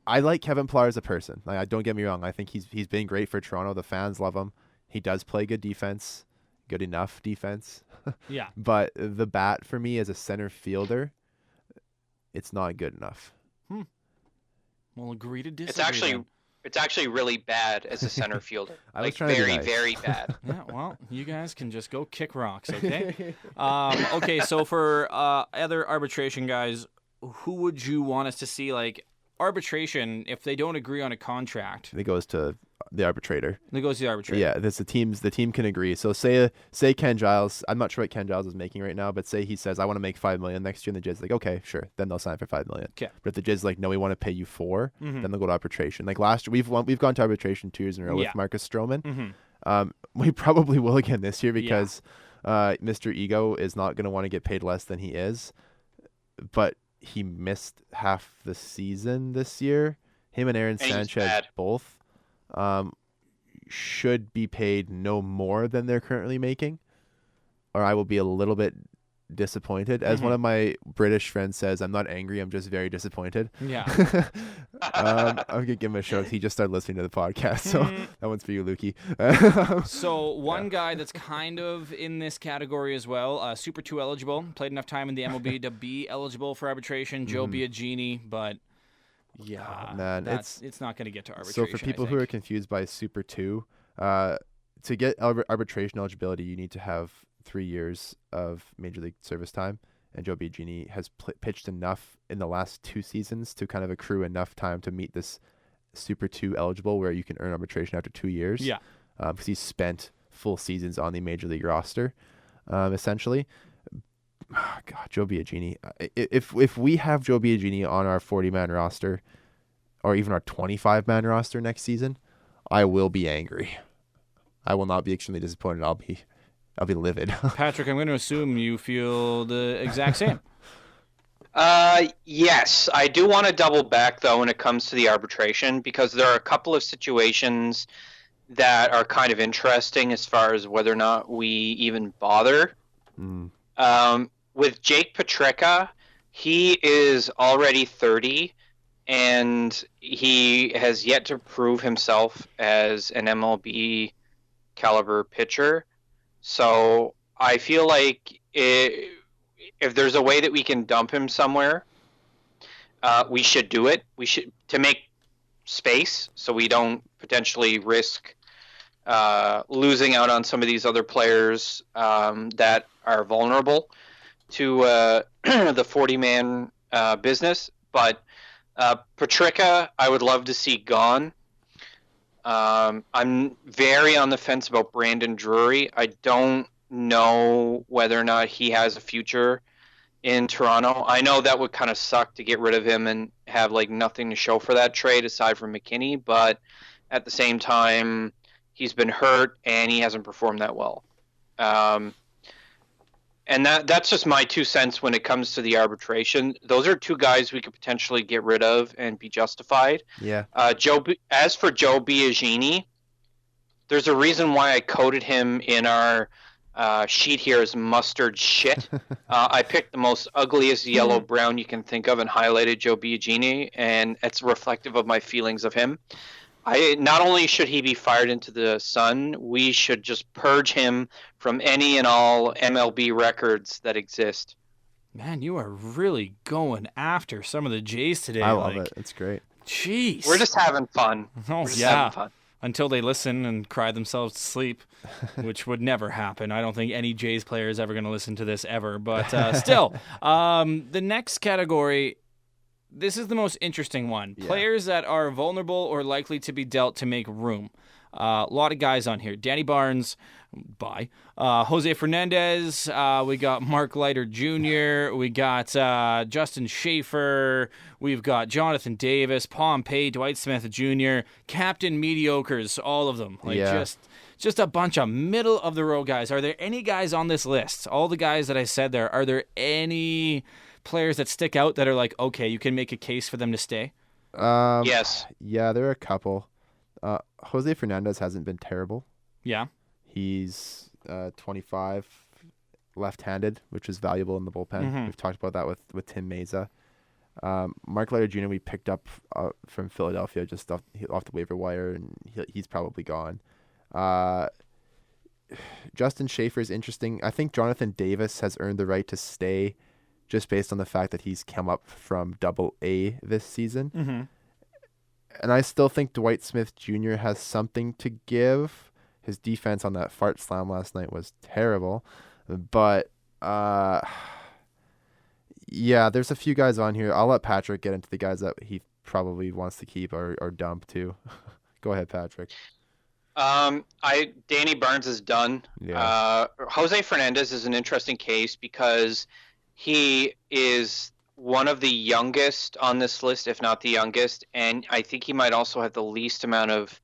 I like Kevin Pillar as a person. Like, don't get me wrong. I think he's been great for Toronto. The fans love him. He does play good defense, good enough defense. Yeah. But the bat for me as a center fielder, it's not good enough. We'll agree to disagree. It's actually really bad as a center fielder. Very very bad. Yeah, well, you guys can just go kick rocks, okay? Okay, so for other arbitration guys, who would you want us to see? Like, arbitration, if they don't agree on a contract, it goes to the arbitrator. Yeah, this the team can agree. So say Ken Giles, I'm not sure what Ken Giles is making right now, but say he says I want to make $5 million next year, and the Jays like, okay, sure, then they'll sign for $5 million. Okay. But if the Jays like, no, we want to pay you $4 million, then they'll go to arbitration. Like last year, we've gone to arbitration 2 years in a row with Marcus Stroman. We probably will again this year because Mr. Ego is not going to want to get paid less than he is, but he missed half the season this year. Him and Aaron Sanchez both should be paid no more than they're currently making, or I will be a little bit disappointed. As one of my British friends says, I'm not angry, I'm just very disappointed. Yeah. I'm going to give him a show. He just started listening to the podcast, so that one's for you, Lukey. So one guy that's kind of in this category as well, Super 2 eligible, played enough time in the MLB to be eligible for arbitration, Joe Biagini, but man, it's not going to get to arbitration. So for people who are confused by Super 2, to get arbitration eligibility, you need to have 3 years of Major League service time, and Joe Biagini has pitched enough in the last 2 seasons to kind of accrue enough time to meet this Super 2 eligible, where you can earn arbitration after 2 years. Yeah, because he's spent full seasons on the Major League roster, essentially. God, Joe Biagini. If we have Joe Biagini on our 40-man roster, or even our 25-man roster next season, I will be angry. I will not be extremely disappointed. I'll be livid. Patrick, I'm going to assume you feel the exact same. Yes, I do want to double back though when it comes to the arbitration, because there are a couple of situations that are kind of interesting as far as whether or not we even bother. With Jake Petricka, he is already 30, and he has yet to prove himself as an MLB caliber pitcher. So I feel like if there's a way that we can dump him somewhere, we should do it. We should, to make space so we don't potentially risk losing out on some of these other players that are vulnerable to the 40-man business. But Petricka, I would love to see gone. I'm very on the fence about Brandon Drury. I don't know whether or not he has a future in Toronto. I know that would kind of suck to get rid of him and have like nothing to show for that trade aside from McKinney, but at the same time, he's been hurt and he hasn't performed that well. And that's just my 2 cents when it comes to the arbitration. Those are two guys we could potentially get rid of and be justified. Yeah. As for Joe Biagini, there's a reason why I coded him in our sheet here as mustard shit. I picked the most ugliest yellow-brown you can think of and highlighted Joe Biagini, and it's reflective of my feelings of him. Not only should he be fired into the sun, we should just purge him from any and all MLB records that exist. Man, you are really going after some of the Jays today. I love it. It's great. Jeez. We're just having fun. Oh, yeah. Until they listen and cry themselves to sleep, which would never happen. I don't think any Jays player is ever going to listen to this ever. But still, the next category, this is the most interesting one. Yeah. Players that are vulnerable or likely to be dealt to make room. A lot of guys on here. Danny Barnes, bye. Jose Fernandez. We got Mark Leiter Jr. We got Justin Schaefer. We've got Jonathan Davis, Pompey, Dwight Smith Jr., Captain Mediocres, all of them. Just a bunch of middle-of-the-road guys. Are there any guys on this list? All the guys that I said there, are there any players that stick out that are like, okay, you can make a case for them to stay? Yes. Yeah, there are a couple. Jose Fernandez hasn't been terrible. Yeah. He's 25, left-handed, which is valuable in the bullpen. Mm-hmm. We've talked about that with Tim Meza. Mark Leiter Jr. we picked up from Philadelphia just off the waiver wire, and he's probably gone. Justin Schaefer is interesting. I think Jonathan Davis has earned the right to stay just based on the fact that he's come up from Double-A this season. Mm-hmm. And I still think Dwight Smith Jr. has something to give. His defense on that fart slam last night was terrible. But, yeah, there's a few guys on here. I'll let Patrick get into the guys that he probably wants to keep or dump too. Go ahead, Patrick. Danny Barnes is done. Yeah. Jose Fernandez is an interesting case because he is one of the youngest on this list, if not the youngest, and I think he might also have the least amount of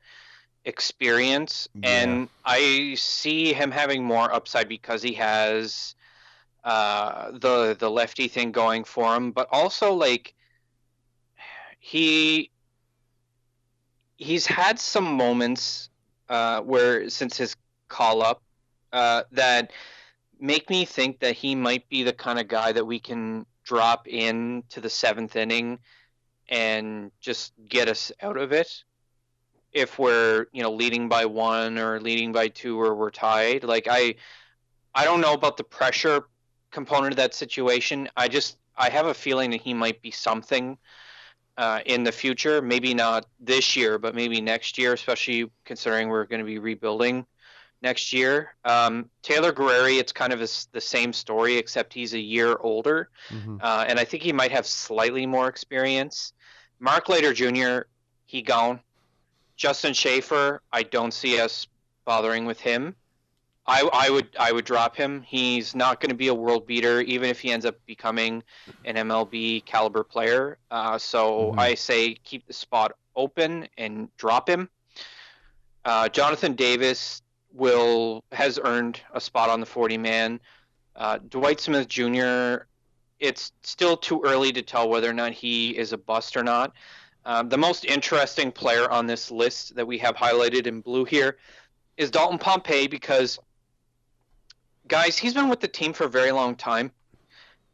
experience. Yeah. And I see him having more upside because he has the lefty thing going for him, but also like he's had some moments where since his call up that make me think that he might be the kind of guy that we can drop in to the 7th inning and just get us out of it if we're, leading by 1 or leading by 2 or we're tied. Like I don't know about the pressure component of that situation. I have a feeling that he might be something in the future, maybe not this year, but maybe next year, especially considering we're going to be rebuilding next year. Taylor Guerreri, it's kind of the same story, except he's a year older. Mm-hmm. And I think he might have slightly more experience. Mark Leiter Jr., he gone. Justin Schaefer, I don't see us bothering with him. I would drop him. He's not going to be a world beater, even if he ends up becoming an MLB caliber player. So I say keep the spot open and drop him. Jonathan Davis has earned a spot on the 40-man. Dwight Smith Jr., it's still too early to tell whether or not he is a bust or not. The most interesting player on this list that we have highlighted in blue here is Dalton Pompey, because, guys, he's been with the team for a very long time,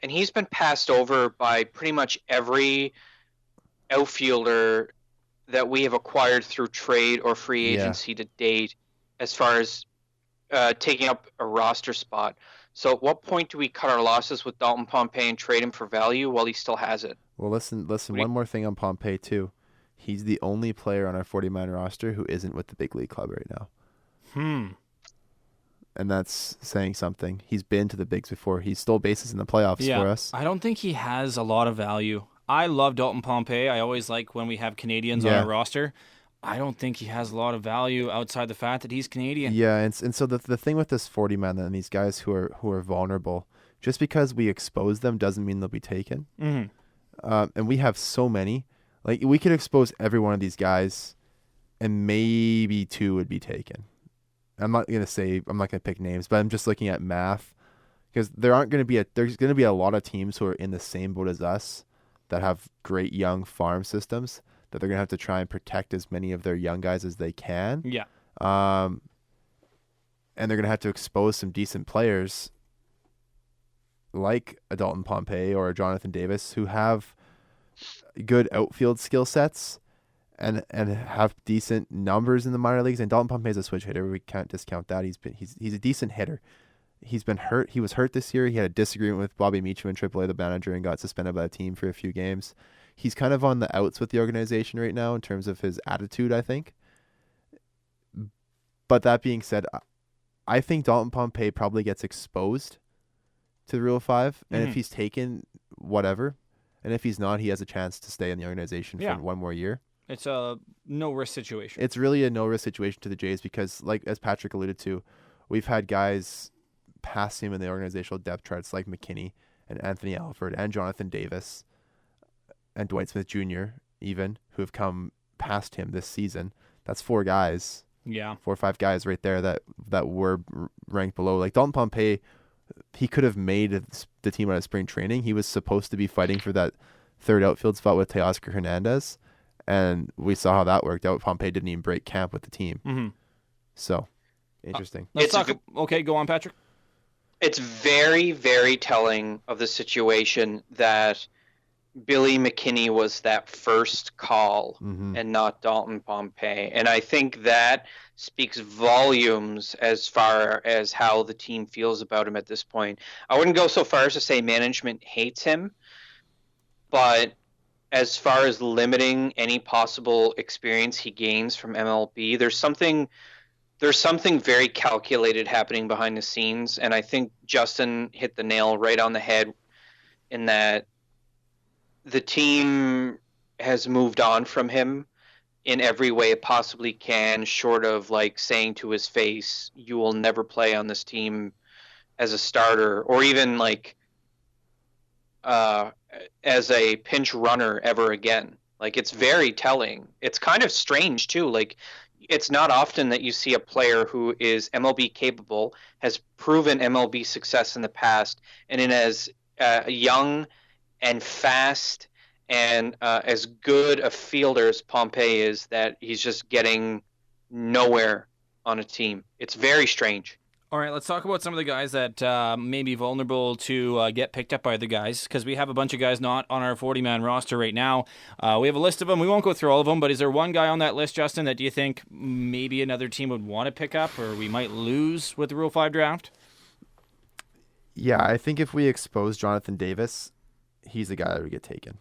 and he's been passed over by pretty much every outfielder that we have acquired through trade or free agency to date, as far as taking up a roster spot. So at what point do we cut our losses with Dalton Pompey and trade him for value while he still has it? Well, listen. One more thing on Pompey too. He's the only player on our 40-man roster who isn't with the big league club right now. And that's saying something. He's been to the bigs before. He stole bases in the playoffs for us. I don't think he has a lot of value. I love Dalton Pompey. I always like when we have Canadians on our roster. I don't think he has a lot of value outside the fact that he's Canadian. Yeah, and so the thing with this 40-man and these guys who are vulnerable, just because we expose them doesn't mean they'll be taken. And we have so many. Like, we could expose every one of these guys, and maybe 2 would be taken. I'm not gonna pick names, but I'm just looking at math, because there's going to be a lot of teams who are in the same boat as us that have great young farm systems that they're going to have to try and protect as many of their young guys as they can. Yeah. And they're going to have to expose some decent players like a Dalton Pompey or a Jonathan Davis who have good outfield skill sets and have decent numbers in the minor leagues. And Dalton Pompey is a switch hitter. We can't discount that. He's a decent hitter. He's been hurt. He was hurt this year. He had a disagreement with Bobby Meacham in AAA, the manager, and got suspended by the team for a few games. He's kind of on the outs with the organization right now in terms of his attitude, I think. But that being said, I think Dalton Pompey probably gets exposed to the Rule 5. And if he's taken, whatever. And if he's not, he has a chance to stay in the organization for one more year. It's a no-risk situation. It's really a no-risk situation to the Jays because, like as Patrick alluded to, we've had guys past him in the organizational depth charts like McKinney and Anthony Alford and Jonathan Davis and Dwight Smith Jr. even, who have come past him this season. That's 4 guys. Yeah. 4 or 5 guys right there that were ranked below. Like Dalton Pompey, he could have made the team out of spring training. He was supposed to be fighting for that third outfield spot with Teoscar Hernandez, and we saw how that worked out. Pompey didn't even break camp with the team. So, interesting. Let's talk. Okay, go on, Patrick. It's very, very telling of the situation that Billy McKinney was that first call and not Dalton Pompey. And I think that speaks volumes as far as how the team feels about him at this point. I wouldn't go so far as to say management hates him, but as far as limiting any possible experience he gains from MLB, there's something very calculated happening behind the scenes, and I think Justin hit the nail right on the head in that the team has moved on from him in every way it possibly can, short of like saying to his face, you will never play on this team as a starter, or even like as a pinch runner ever again. Like, it's very telling. It's kind of strange too. Like, it's not often that you see a player who is MLB capable, has proven MLB success in the past, and in as young and fast and as good a fielder as Pompey is, that he's just getting nowhere on a team. It's very strange. All right, let's talk about some of the guys that may be vulnerable to get picked up by the guys, because we have a bunch of guys not on our 40-man roster right now. We have a list of them. We won't go through all of them, but is there one guy on that list, Justin, that do you think maybe another team would want to pick up or we might lose with the Rule 5 draft? Yeah, I think if we expose Jonathan Davis, he's the guy that would get taken.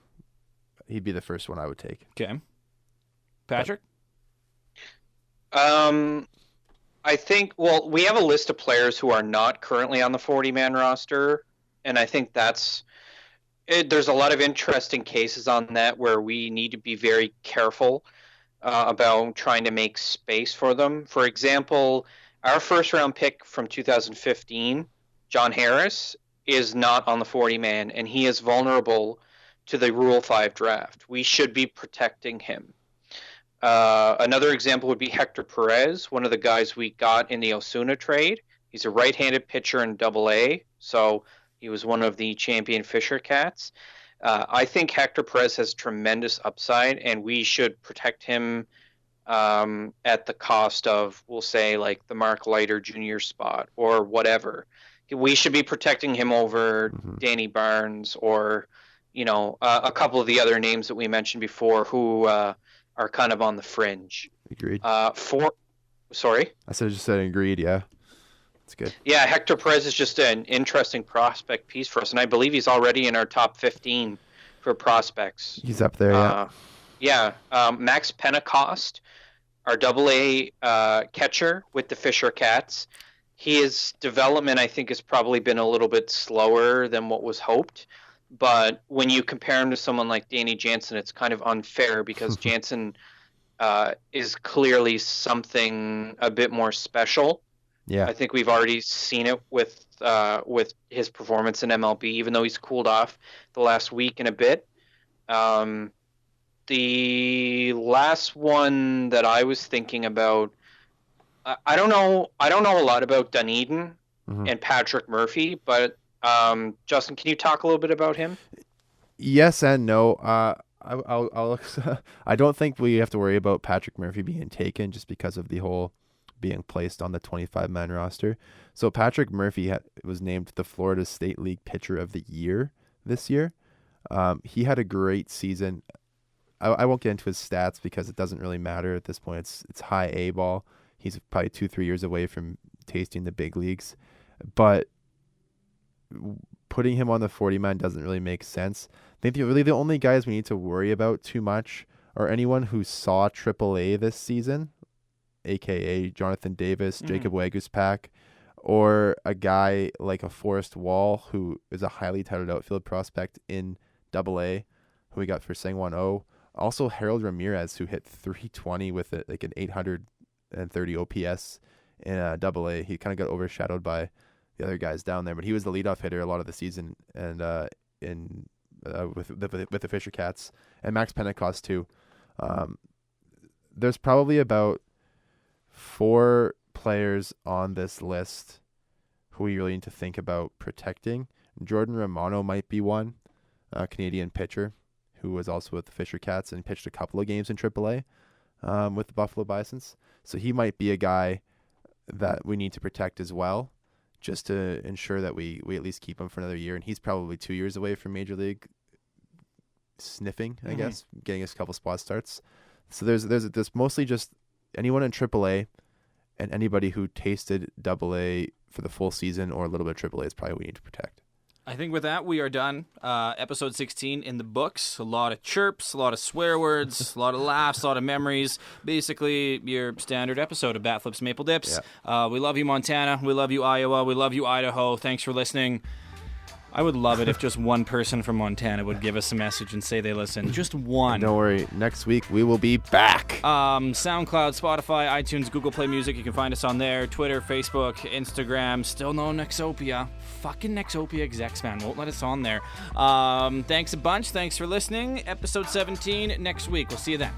He'd be the first one I would take. Okay. Patrick? I think, well, we have a list of players who are not currently on the 40-man roster, and I think there's a lot of interesting cases on that where we need to be very careful about trying to make space for them. For example, Our first round pick from 2015, John Harris, is not on the 40-man, and he is vulnerable to the Rule 5 draft. We should be protecting him. Another example would be Hector Perez, one of the guys we got in the Osuna trade. He's a right-handed pitcher in AA, so he was one of the champion Fisher Cats. I think Hector Perez has tremendous upside, and we should protect him at the cost of, we'll say, like the Mark Leiter Jr. spot or whatever. We should be protecting him over Danny Barnes or, a couple of the other names that we mentioned before who are kind of on the fringe. Agreed. Sorry? I just said agreed, yeah. That's good. Yeah, Hector Perez is just an interesting prospect piece for us, and I believe he's already in our top 15 for prospects. He's up there, yeah. Max Pentecost, our AA catcher with the Fisher Cats. His development, I think, has probably been a little bit slower than what was hoped. But when you compare him to someone like Danny Jansen, it's kind of unfair because Jansen is clearly something a bit more special. Yeah, I think we've already seen it with his performance in MLB, even though he's cooled off the last week and a bit. The last one that I was thinking about, I don't know a lot about Dunedin and Patrick Murphy, but Justin, can you talk a little bit about him? Yes and no. I'll I don't think we have to worry about Patrick Murphy being taken just because of the whole being placed on the 25-man roster. So Patrick Murphy was named the Florida State League Pitcher of the Year this year. He had a great season. I won't get into his stats because it doesn't really matter at this point. It's high A ball. He's probably 2-3 years away from tasting the big leagues. But putting him on the 40-man doesn't really make sense. I think the only guys we need to worry about too much are anyone who saw AAA this season, a.k.a. Jonathan Davis, Jacob Waguspak, or a guy like a Forrest Wall, who is a highly touted outfield prospect in AA, who we got for Sang-Won-Oh. Also, Harold Ramirez, who hit 320 with like an 830 OPS in AA. He kind of got overshadowed by the other guys down there, but he was the leadoff hitter a lot of the season, and with the Fisher Cats, and Max Pentecost too. There's probably about 4 players on this list who we really need to think about protecting. Jordan Romano might be one, Canadian pitcher who was also with the Fisher Cats and pitched a couple of games in AAA with the Buffalo Bisons. So he might be a guy that we need to protect as well, just to ensure that we at least keep him for another year. And he's probably 2 years away from Major League sniffing, I guess, getting us a couple spot starts. So there's mostly just anyone in AAA and anybody who tasted AA for the full season or a little bit of AAA is probably what we need to protect. I think with that, we are done. Episode 16 in the books. A lot of chirps, a lot of swear words, a lot of laughs, a lot of memories. Basically, your standard episode of Bat Flips Maple Dips. Yeah. We love you, Montana. We love you, Iowa. We love you, Idaho. Thanks for listening. I would love it if just one person from Montana would give us a message and say they listen. Just one. Don't worry. Next week, we will be back. SoundCloud, Spotify, iTunes, Google Play Music. You can find us on there. Twitter, Facebook, Instagram. Still no Nexopia. Fucking Nexopia execs, man. Won't let us on there. Thanks a bunch. Thanks for listening. Episode 17 next week. We'll see you then.